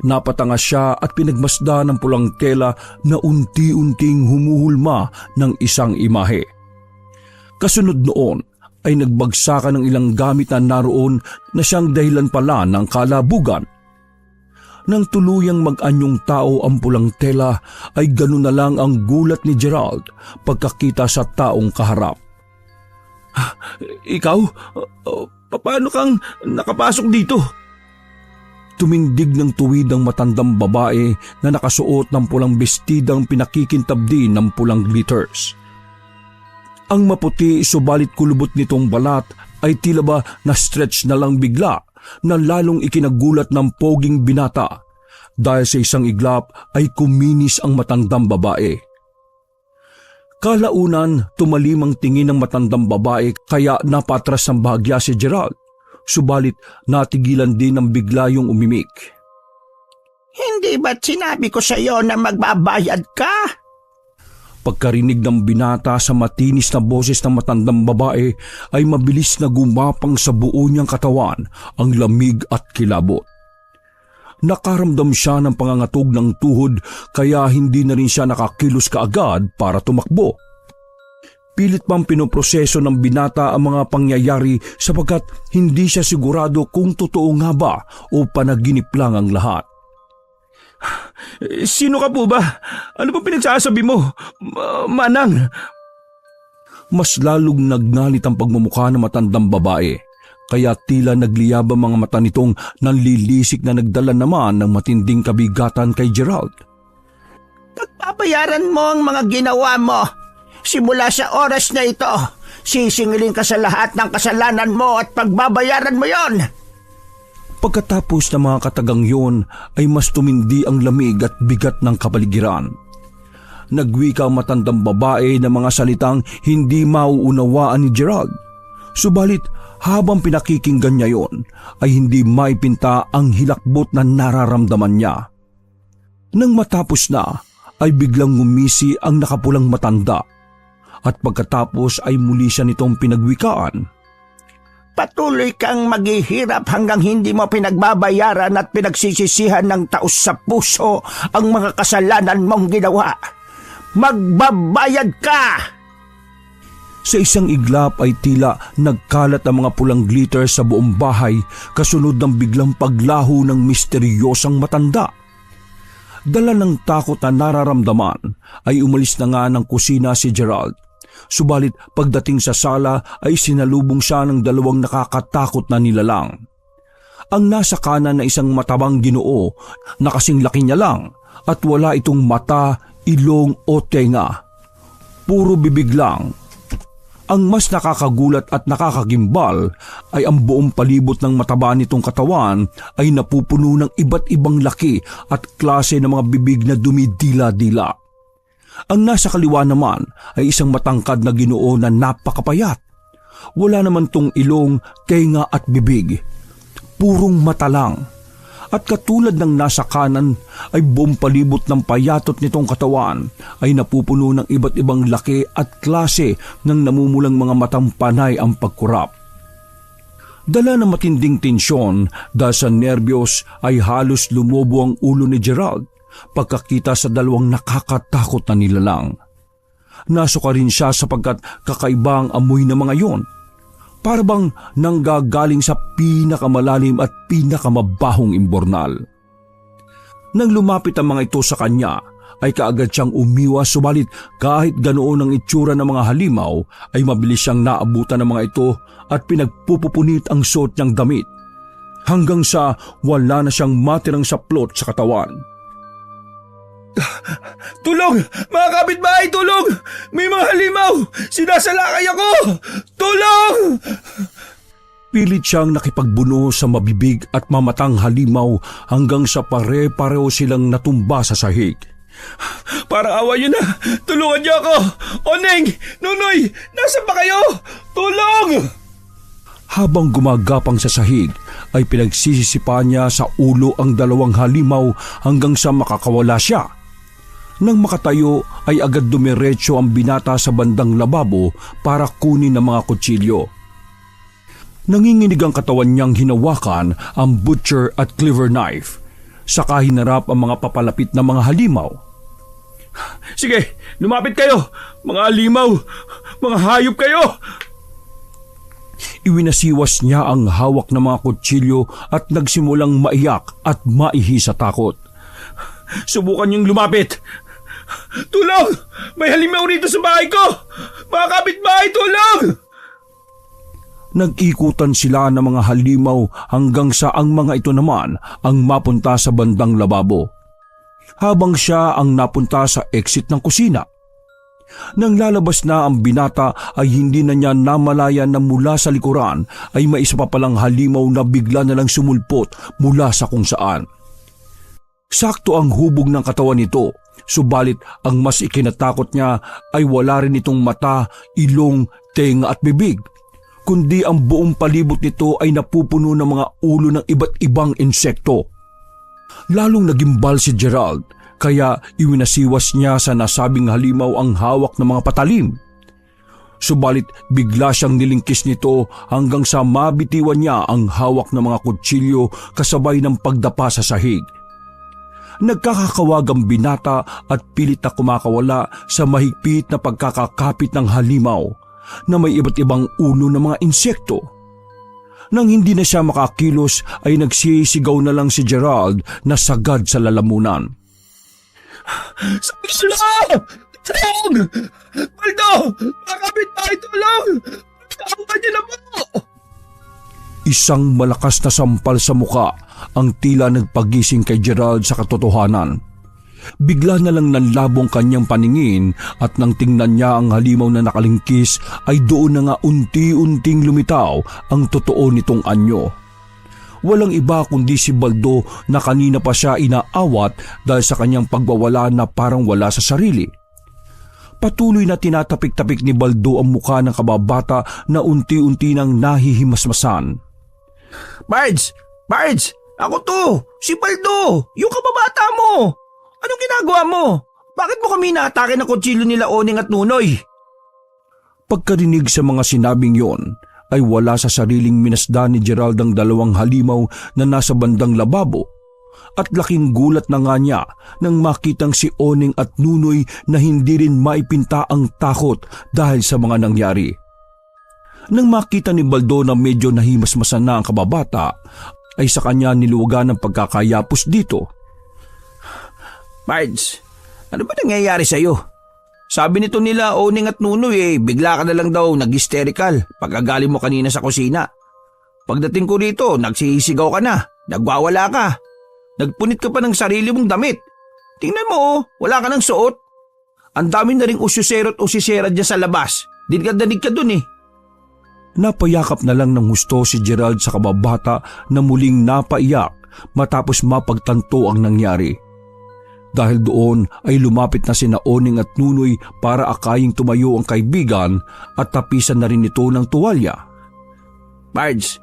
Napatanga siya at pinagmasdan ng pulang tela na unti-unting humuhulma ng isang imahe. Kasunod noon ay nagbagsakan ng ilang gamit na naroon na siyang dahilan pala ng kalabugan. Nang tuluyang mag-anyong tao ang pulang tela ay ganoon na lang ang gulat ni Gerald pagkakita sa taong kaharap. Ikaw? Paano kang nakapasok dito? Tumindig ng tuwid ang matandang babae na nakasuot ng pulang bestidang pinakikintab din ng pulang glitters. Ang maputi subalit kulubot nitong balat ay tila ba na-stretch na lang bigla na lalong ikinagulat ng poging binata dahil sa isang iglap ay kuminis ang matandang babae. Kalaunan, tumalim ang tingin ng matandang babae kaya napatras ng bahagya si Gerald. Subalit natigilan din ng bigla yung umimik. Hindi ba't sinabi ko sa iyo na magbabayad ka? Pagkarinig ng binata sa matinis na boses ng matandang babae ay mabilis na gumapang sa buo niyang katawan ang lamig at kilabot. Nakaramdam siya ng pangangatog ng tuhod kaya hindi na rin siya nakakilos kaagad para tumakbo. Pilit pang pinoproseso ng binata ang mga pangyayari sapagkat hindi siya sigurado kung totoo nga ba o panaginip lang ang lahat. Sino ka po ba? Ano ba pinagsasabi mo? Manang! Mas lalong nagnalit ang pagmumukha ng matandang babae. Kaya tila nagliyab ang mga mata nitong nanlilisik na nagdala naman ng matinding kabigatan kay Gerald. Pagbabayaran mo ang mga ginawa mo. Simula sa oras na ito, sisingilin ka sa lahat ng kasalanan mo at pagbabayaran mo yon. Pagkatapos ng mga katagang yun ay mas tumindi ang lamig at bigat ng kapaligiran. Nagwika ang matandang babae ng mga salitang hindi mauunawaan ni Gerald. Subalit habang pinakikinggan niya yon ay hindi maipinta ang hilakbot na nararamdaman niya. Nang matapos na ay biglang ngumisi ang nakapulang matanda at pagkatapos ay muli siya nitong pinagwikaan. Patuloy kang maghihirap hanggang hindi mo pinagbabayaran at pinagsisisihan ng taos sa puso ang mga kasalanan mong ginawa. Magbabayad ka! Sa isang iglap ay tila nagkalat ang mga pulang glitter sa buong bahay kasunod ng biglang paglaho ng misteryosang matanda. Dala ng takot na nararamdaman ay umalis na nga ng kusina si Gerald. Subalit pagdating sa sala ay sinalubong siya ng dalawang nakakatakot na nilalang. Ang nasa kanan na isang matabang Ginoo na kasing laki niya lang at wala itong mata, ilong o tenga. Puro bibig lang. Ang mas nakakagulat at nakakagimbal ay ang buong palibot ng mataba nitong katawan ay napupuno ng iba't ibang laki at klase ng mga bibig na dumidila-dila. Ang nasa kaliwa naman ay isang matangkad na Ginoo na napakapayat. Wala naman tong ilong, tenga at bibig. Purong mata lang. At katulad ng nasa kanan ay buong palibot ng payatot nitong katawan ay napupuno ng iba't ibang laki at klase ng namumulang mga matang panay ang pagkurap. Dala ng matinding tensyon dahil sa nerbiyos ay halos lumobo ang ulo ni Gerald pagkakita sa dalawang nakakatakot na nilalang. Nasuka rin siya sapagkat kakaiba ang amoy ng mga yon. Para bang nanggagaling sa pinakamalalim at pinakamabahong imbornal. Nang lumapit ang mga ito sa kanya, ay kaagad siyang umiwas subalit kahit ganoon ang itsura ng mga halimaw ay mabilis siyang naabutan ng mga ito at pinagpupupunit ang suot niyang damit. Hanggang sa wala na siyang matirang saplot sa katawan. Tulong! Mga kapitbahay, tulong! May mga halimaw! Sinasalakay ako! Tulong! Pilit siyang nakipagbuno sa mabibig at mamatang halimaw hanggang sa pare-pareho silang natumba sa sahig. Parang awa niyo na! Tulungan niyo ako! Oneng! Nunoy! Nasaan ba kayo? Tulong! Habang gumagapang sa sahig, ay pinagsisisipa niya sa ulo ang dalawang halimaw hanggang sa makakawala siya. Nang makatayo ay agad dumiretso ang binata sa bandang lababo para kunin ang mga kutsilyo. Nanginginig ang katawan niyang hinawakan ang butcher at cleaver knife. Saka hinarap ang mga papalapit na mga halimaw. Sige, lumapit kayo! Mga halimaw! Mga hayop kayo! Iwinasiwas niya ang hawak ng mga kutsilyo at nagsimulang maiyak at maihi sa takot. Subukan niyong lumapit! Tulong! May halimaw rito sa bahay ko! Mga kapitbahay, tulong! Nag-ikutan sila ng mga halimaw hanggang sa ang mga ito naman ang mapunta sa bandang lababo. Habang siya ang napunta sa exit ng kusina. Nang lalabas na ang binata ay hindi na niya namalayan na mula sa likuran ay may isa pa palang halimaw na bigla na lang sumulpot mula sa kung saan. Sakto ang hubog ng katawan nito, subalit ang mas ikinatakot niya ay wala rin itong mata, ilong, tenga at bibig, kundi ang buong palibot nito ay napupuno ng mga ulo ng iba't ibang insekto. Lalong nagimbal si Gerald, kaya iwinasiwas niya sa nasabing halimaw ang hawak ng mga patalim. Subalit bigla siyang nilingkis nito hanggang sa mabitiwan niya ang hawak ng mga kutsilyo kasabay ng pagdapa sa sahig. Nagkakakawag ang binata at pilit na kumakawala sa mahigpit na pagkakakapit ng halimaw na may iba't ibang ulo ng mga insekto. Nang hindi na siya makakilos ay nagsisigaw na lang si Gerald na sagad sa lalamunan. Sabi ko lang! Tulong! Baldo! Makakapit tayo, tulong! Pagkakuha niyo na po! Isang malakas na sampal sa muka ang tila nagpagising kay Gerald sa katotohanan. Bigla na lang nanlabong kanyang paningin at nang tingnan niya ang halimaw na nakalingkis ay doon na nga unti-unting lumitaw ang totoo nitong anyo. Walang iba kundi si Baldo na kanina pa siya inaawat dahil sa kanyang pagwawala na parang wala sa sarili. Patuloy na tinatapik-tapik ni Baldo ang mukha ng kababata na unti-unti nang nahihimasmasan. Pards! Pards! Ako to! Si Baldo! Yung kababata mo! Anong ginagawa mo? Bakit mo kami inaatake ng kutsilyo nila Oning at Nunoy? Pagkarinig sa mga sinabing yon, ay wala sa sariling minasdan ni Gerald ang dalawang halimaw na nasa bandang lababo at laking gulat na nga niya nang makitang si Oning at Nunoy na hindi rin maipinta ang takot dahil sa mga nangyari. Nang makita ni Baldo na medyo nahimasmasan na ang kababata, ay sa kanya niluwagan ng pagkakayapos dito. Pards, ano ba nangyayari sa'yo? Sabi nito nila Oning at Nunoy bigla ka na lang daw nag-hysterical pagkagaling mo kanina sa kusina. Pagdating ko rito, nagsisigaw ka na, nagwawala ka. Nagpunit ka pa ng sarili mong damit. Tingnan mo wala ka ng suot. Ang dami na ring usyusero at usisera dyan sa labas. Dinig ka dun Napayakap na lang ng husto si Gerald sa kababata na muling napaiyak matapos mapagtanto ang nangyari. Dahil doon ay lumapit na sina Oning at Nunoy para akaying tumayo ang kaibigan at tapisan na rin ito ng tuwalya. Pards,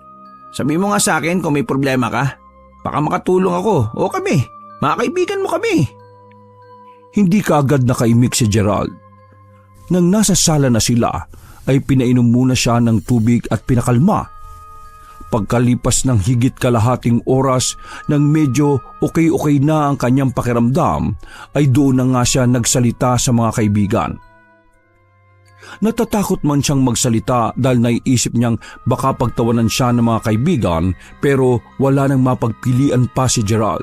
sabi mo nga sa akin kung may problema ka. Baka makatulong ako o kami. Mga kaibigan mo kami. Hindi kaagad nakaimik si Gerald. Nang nasa sala na sila, ay pinainom muna siya ng tubig at pinakalma. Pagkalipas ng higit kalahating oras nang medyo okay na ang kanyang pakiramdam, ay doon na nga siya nagsalita sa mga kaibigan. Natatakot man siyang magsalita dahil naiisip niyang baka pagtawanan siya ng mga kaibigan pero wala nang mapagpilian pa si Gerald.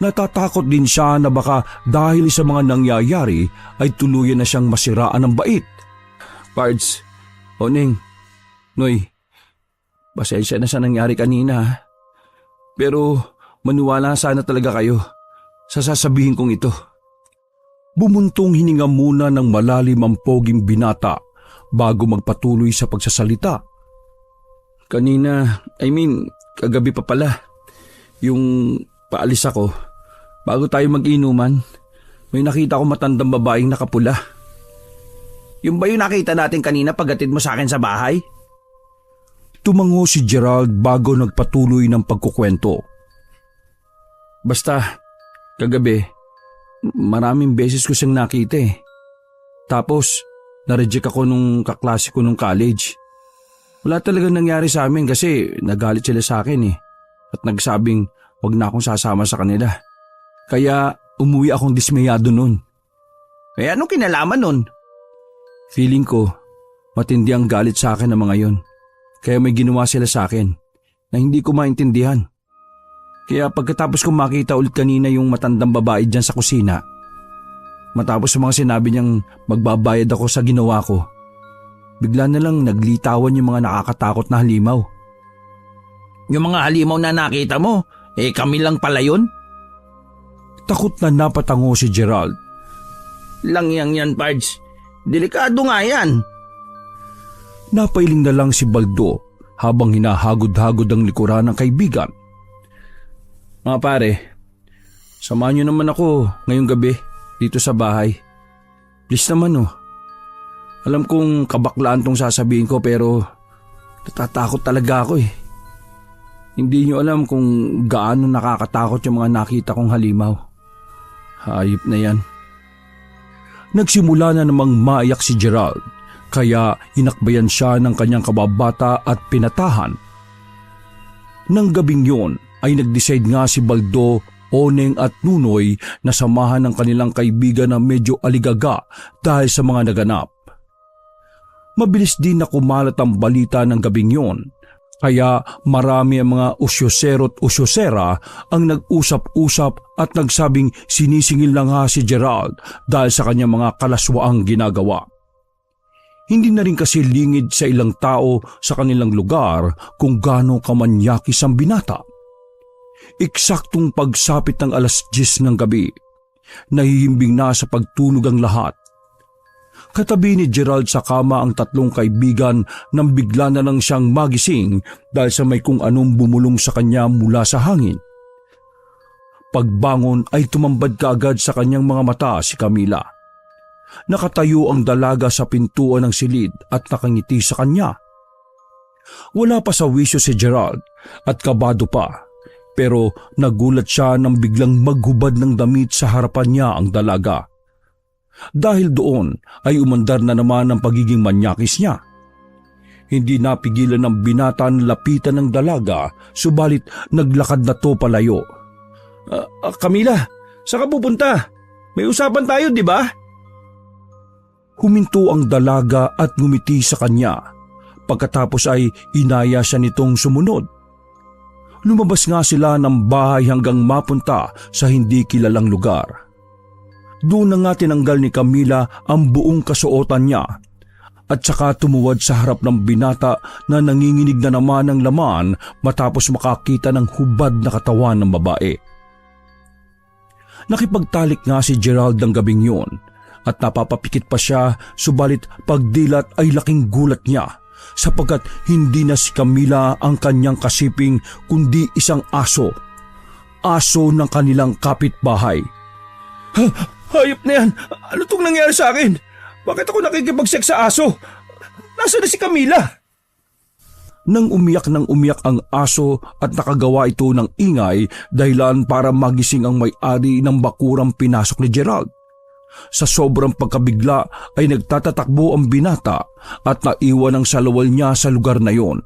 Natatakot din siya na baka dahil sa mga nangyayari ay tuluyan na siyang masiraan ng bait. Pards, Oning, Noy, pasensya na sa nangyari kanina. Pero maniwala sana talaga kayo sa sasabihin kong ito. Bumuntong hininga muna ng malalim ang poging binata bago magpatuloy sa pagsasalita. Kagabi pa pala, yung paalis ako, bago tayo mag-inuman, may nakita ko matandang babaeng nakapula. Yung ba yung nakita natin kanina paghatid mo sa akin sa bahay? Tumango si Gerald bago nagpatuloy ng pagkukwento. Basta, kagabi, maraming beses ko siyang nakita Tapos, na-reject ako nung kaklase ko nung college. Wala talagang nangyari sa amin kasi nagalit sila sa akin At nagsabing wag na akong sasama sa kanila. Kaya umuwi akong dismayado nun. Anong kinalaman nun? Feeling ko, matindi ang galit sa akin ng mga yon. Kaya may ginawa sila sa akin na hindi ko maintindihan. Kaya pagkatapos kong makita ulit kanina yung matandang babae dyan sa kusina, matapos sa mga sinabi niyang magbabayad ako sa ginawa ko, bigla na lang naglitawan yung mga nakakatakot na halimaw. Yung mga halimaw na nakita mo, kami lang pala yun? Takot na napatango si Gerald. Langyang yan, Pards. Delikado nga yan. Napailing na lang si Baldo habang hinahagod-hagod ang likuran ng kaibigan. Mga pare, Samahan niyo naman ako ngayong gabi dito sa bahay. Please naman oh. Alam kong kabaklaan tong sasabihin ko pero natatakot talaga ako eh. Hindi niyo alam kung gaano nakakatakot yung mga nakita kong halimaw. Hayop na yan. Nagsimula na namang maiyak si Gerald, kaya inakbayan siya ng kanyang kababata at pinatahan. Nang gabing yun ay nag-decide nga si Baldo, Oneng at Nunoy na samahan ng kanilang kaibigan na medyo aligaga dahil sa mga naganap. Mabilis din na kumalat ang balita ng gabing yon, kaya marami ang mga usyosero at usyosera ang nag-usap-usap at nagsabing sinisingil na nga si Gerald dahil sa kanyang mga kalaswaang ginagawa. Hindi na rin kasi lingid sa ilang tao sa kanilang lugar kung gaano kamanyakis ang binata. Eksaktong pagsapit ng alas 10 ng gabi, nahihimbing na sa pagtulog ang lahat. Katabi ni Gerald sa kama ang tatlong kaibigan nang bigla na lang siyang magising dahil sa may kung anong bumulong sa kanya mula sa hangin. Pagbangon ay tumambad kaagad sa kanyang mga mata si Camila. Nakatayo ang dalaga sa pintuan ng silid at nakangiti sa kanya. Wala pa sa wisyo si Gerald at kabado pa, pero nagulat siya nang biglang maghubad ng damit sa harapan niya ang dalaga. Dahil doon ay umandar na naman ang pagiging manyakis niya. Hindi napigilan ng binata na lapitan ng dalaga, subalit naglakad na to palayo. Camila, saan ka pupunta? May usapan tayo, di ba? Huminto ang dalaga at ngumiti sa kanya. Pagkatapos ay inaya siya nitong sumunod. Lumabas nga sila ng bahay hanggang mapunta sa hindi kilalang lugar. Doon na nga tinanggal ni Camila ang buong kasuotan niya at saka tumuwad sa harap ng binata na nanginginig na naman ng laman matapos makakita ng hubad na katawan ng babae. Nakipagtalik nga si Gerald ng gabing yun at napapapikit pa siya, subalit pagdilat ay laking gulat niya sapagkat hindi na si Camila ang kanyang kasiping kundi isang aso. Aso ng kanilang kapitbahay. Hayop na yan! Ano tong nangyari sa akin? Bakit ako nakikipag-sex sa aso? Nasaan na si Camila? Nang umiyak ang aso at nakagawa ito ng ingay dahilan para magising ang may-ari ng bakurang pinasok ni Gerald. Sa sobrang pagkabigla ay nagtatatakbo ang binata at naiwan ang salawal niya sa lugar na yon.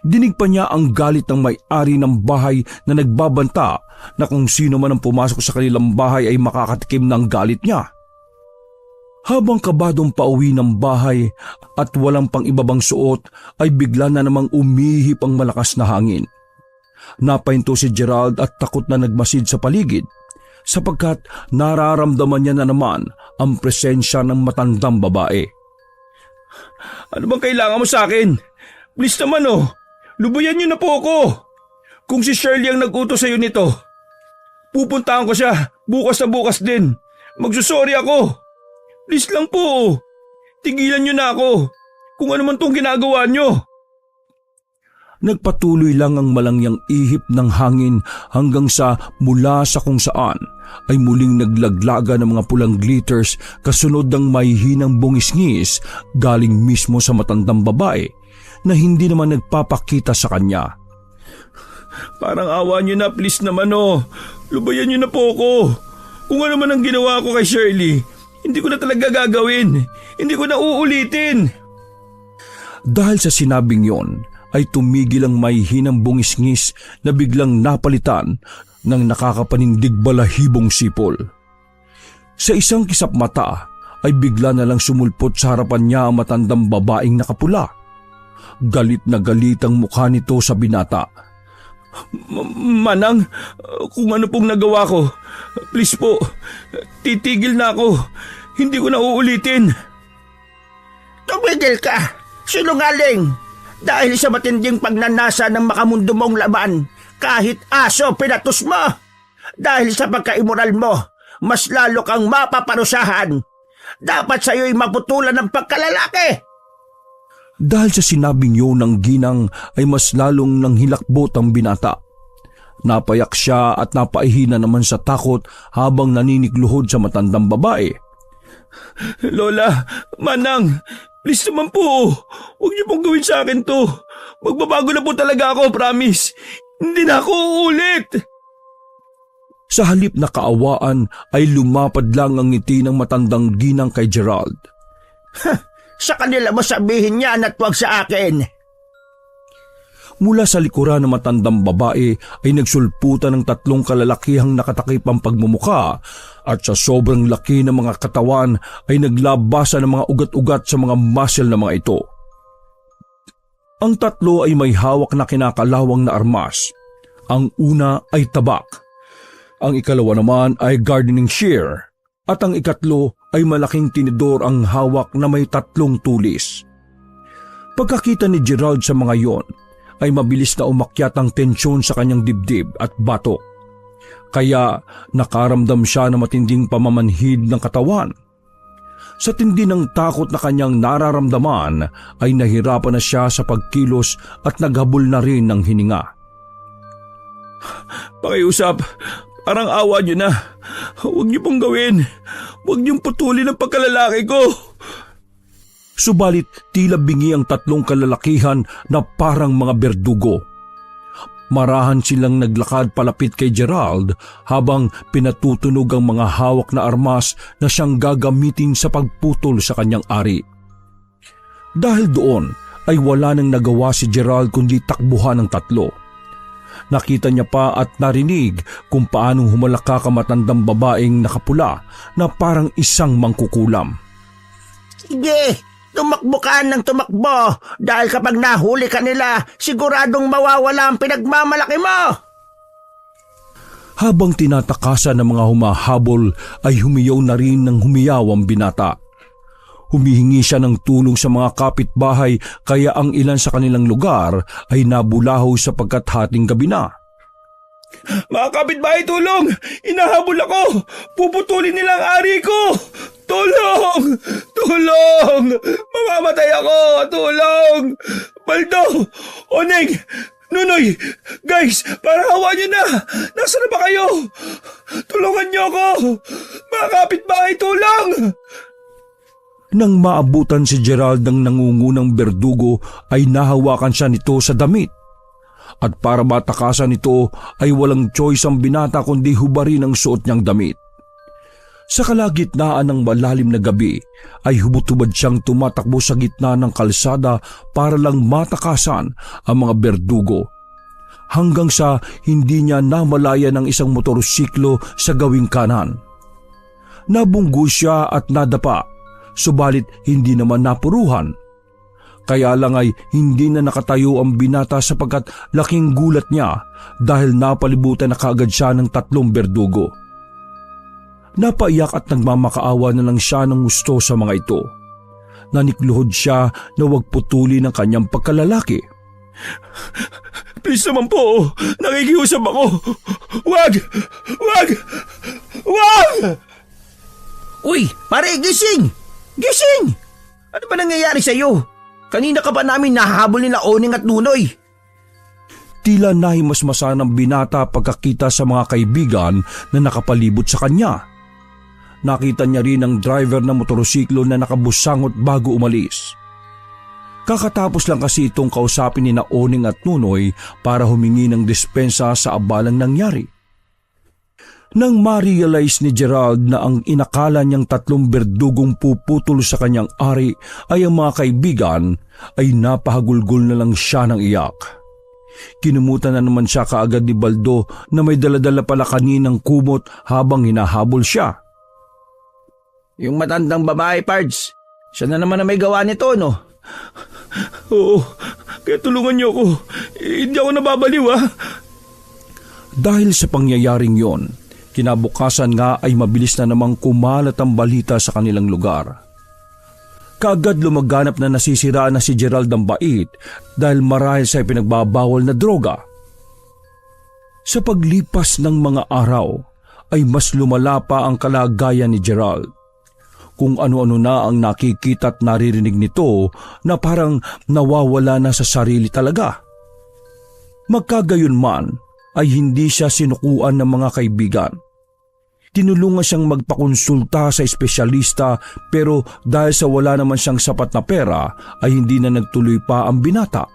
Dinig pa niya ang galit ng may-ari ng bahay na nagbabanta na kung sino man ang pumasok sa kanilang bahay ay makakatikim ng galit niya. Habang kabadong pauwi ng bahay at walang pang ibabang suot ay bigla na namang umihip ang malakas na hangin. Napahinto si Gerald at takot na nagmasid sa paligid sapagkat nararamdaman niya na naman ang presensya ng matandang babae. Ano bang kailangan mo sa akin? Please naman oh, lubayan niyo na po ako. Kung si Shirley ang nag-utos sa'yo nito, pupuntahan ko siya bukas na bukas din. Magsusorry ako. Please lang po, tigilan niyo na ako kung ano man tong ginagawa niyo. Nagpatuloy lang ang malangyang ihip ng hangin hanggang sa mula sa kung saan ay muling naglaglaga ng mga pulang glitters kasunod ng mahihinang bungis-ngis galing mismo sa matandang babae na hindi naman nagpapakita sa kanya. Parang awa niyo na, please naman oh. Lubayan niyo na po ako. Kung ano man ang ginawa ko kay Shirley, hindi ko na talaga gagawin. Hindi ko na uulitin. Dahil sa sinabing yon, ay tumigil ang mahihinang bungis-ngis na biglang napalitan ng nakakapanindig balahibong sipol. Sa isang kisap mata ay bigla na lang sumulpot sa harapan niya ang matandang babaeng nakapula. Galit na galit ang mukha nito sa binata. Manang, kung ano pong nagawa ko, please po, titigil na ako. Hindi ko na uulitin. Tumigil ka! Sinungaling! Dahil sa matinding pagnanasa ng makamundo mong laman, kahit aso pinatus mo. Dahil sa pagkaimoral mo, mas lalo kang mapaparusahan. Dapat sa'yo'y maputulan ng pagkalalaki. Dahil sa sinabing yun ng ginang ay mas lalong nanghilakbot ang binata. Napayak siya at napaihina naman sa takot habang naninigluhod sa matandang babae. Lola, Manang, please naman po. Huwag niyo pong gawin sa akin to. Magbabago na po talaga ako, promise. Hindi na ako uulit. Sa halip na kaawaan ay lumapad lang ang ngiti ng matandang ginang kay Gerald. Sa kanila mo sabihin niyan at huwag sa akin. Mula sa likuran ng matandang babae ay nagsulputan ng 3 kalalakihang nakatakip ang pagmumuka at sa sobrang laki ng mga katawan ay naglabasan ng mga ugat-ugat sa mga muscle na mga ito. Ang 3 ay may hawak na kinakalawang na armas. Ang una ay tabak. Ang ikalawa naman ay gardening shear. At ang ikatlo ay malaking tinidor ang hawak na may 3 tulis. Pagkakita ni Gerald sa mga yon, ay mabilis na umakyat ang tensyon sa kanyang dibdib at batok. Kaya nakaramdam siya ng matinding pamamanhid ng katawan. Sa tindi ng takot na kanyang nararamdaman ay nahirapan na siya sa pagkilos at naghabol na rin ng hininga. Pakiusap, parang awa niyo na. Huwag niyo pong gawin. Huwag niyong putulin ang pagkalalaki ko. Subalit tila bingi ang 3 kalalakihan na parang mga berdugo. Marahan silang naglakad palapit kay Gerald habang pinatutunog ang mga hawak na armas na siyang gagamitin sa pagputol sa kanyang ari. Dahil doon ay wala nang nagawa si Gerald kundi takbuhan ng 3. Nakita niya pa at narinig kung paanong humalaka ang matandang babaeng nakapula na parang isang mangkukulam. Sige, tumakbo ka ng tumakbo dahil kapag nahuli ka nila, siguradong mawawala ang pinagmamalaki mo. Habang tinatakasan ng mga humahabol ay humiyaw na rin ng humiyaw ang binata. Humihingi siya ng tulong sa mga kapitbahay kaya ang ilan sa kanilang lugar ay nabulahaw sapagkat hating gabi na. Mga kapitbahay, tulong! Inahabol ako! Puputulin nila ang ari ko! Tulong! Tulong! Mamamatay ako! Tulong! Baldo! Oneng! Nunoy! Guys! Parang hawa niyo na! Nasaan na ba kayo? Tulungan niyo ako! Mga kapitbahay, tulong! Nang maabutan si Gerald ng nangungunang berdugo ay nahawakan siya nito sa damit. At para matakasan nito ay walang choice ang binata kundi hubarin ang suot niyang damit. Sa kalagitnaan ng malalim na gabi ay hubot-hubad siyang tumatakbo sa gitna ng kalsada para lang matakasan ang mga berdugo. Hanggang sa hindi niya namalaya ng isang motorsiklo sa gawing kanan. Nabunggo siya at nadapa, subalit hindi naman napuruhan. Kaya lang ay hindi na nakatayo ang binata sapagkat laking gulat niya dahil napalibutan na kaagad siya ng 3 berdugo. Napaiyak at nagmamakaawa na lang siya ng gusto sa mga ito. Nanikluhod siya na huwag putulin ang kanyang pagkalalaki. Please naman po, nakikiusap ako. Wag! Wag! Wag! Uy, pare, gising! Gising! Ano ba nangyayari sa iyo? Kanina ka pa namin nahahabol nila Oneng at Nunoy. Tila nahimasmasan ng binata pagkakita sa mga kaibigan na nakapalibot sa kanya. Nakita niya rin ang driver ng motorsiklo na nakabusangot bago umalis. Kakatapos lang kasi itong kausapin ni na Oneng at Nunoy para humingi ng dispensa sa abalang nangyari. Nang ma-realize ni Gerald na ang inakala niyang 3 berdugong puputol sa kanyang ari ay ang mga kaibigan, ay napahagulgol na lang siya ng iyak. Kinumutan na naman siya kaagad ni Baldo na may daladala pala kaninang kumot habang hinahabol siya. Yung matandang babae, Pards, siya na naman na may gawa nito, no? Oo, kaya tulungan niyo ako. Hindi ako nababaliw, ha? Dahil sa pangyayaring yon, kinabukasan nga ay mabilis na namang kumalat ang balita sa kanilang lugar. Kaagad lumaganap na nasisiraan na si Gerald ng bait dahil marahil sa ipinagbabawal na droga. Sa paglipas ng mga araw ay mas lumala pa ang kalagayan ni Gerald. Kung ano-ano na ang nakikita at naririnig nito na parang nawawala na sa sarili talaga. Magkagayon man ay hindi siya sinukuan ng mga kaibigan. Tinulungan siyang magpakonsulta sa espesyalista pero dahil sa wala naman siyang sapat na pera ay hindi na nagtuloy pa ang binata.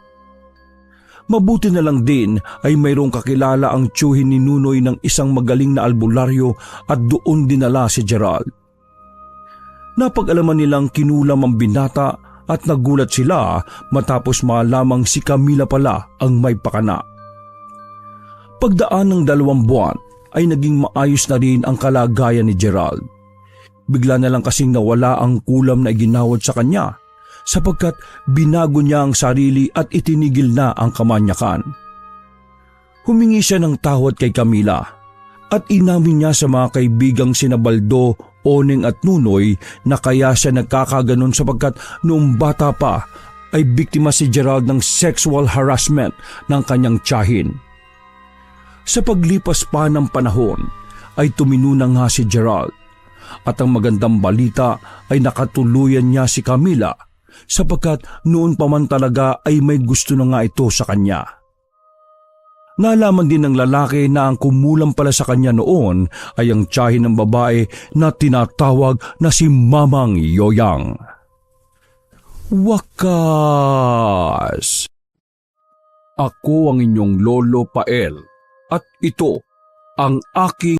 Mabuti na lang din ay mayroong kakilala ang tiyuhin ni Nunoy ng isang magaling na albularyo at doon dinala si Gerald. Napag-alaman nilang kinulam ang binata at nagulat sila matapos malamang si Camila pala ang may pakana. Pagdaan ng 2 buwan ay naging maayos na rin ang kalagayan ni Gerald. Bigla na lang kasing nawala ang kulam na iginawad sa kanya sapagkat binago niya ang sarili at itinigil na ang kamanyakan. Humingi siya ng tawad kay Camila at inamin niya sa mga kaibigang sina Baldo, Oneng at Nunoy na kaya siya nagkakaganon sapagkat noong bata pa ay biktima si Gerald ng sexual harassment ng kanyang tiyahin. Sa paglipas pa ng panahon ay tumino na nga si Gerald at ang magandang balita ay nakatuluyan niya si Camila sapagkat noon pa man talaga ay may gusto na nga ito sa kanya. Nalaman din ng lalaki na ang kumulang pala sa kanya noon ay ang tiyahin ng babae na tinatawag na si Mamang Yoyang. Wakas! Ako ang inyong Lolo Pael at ito ang aking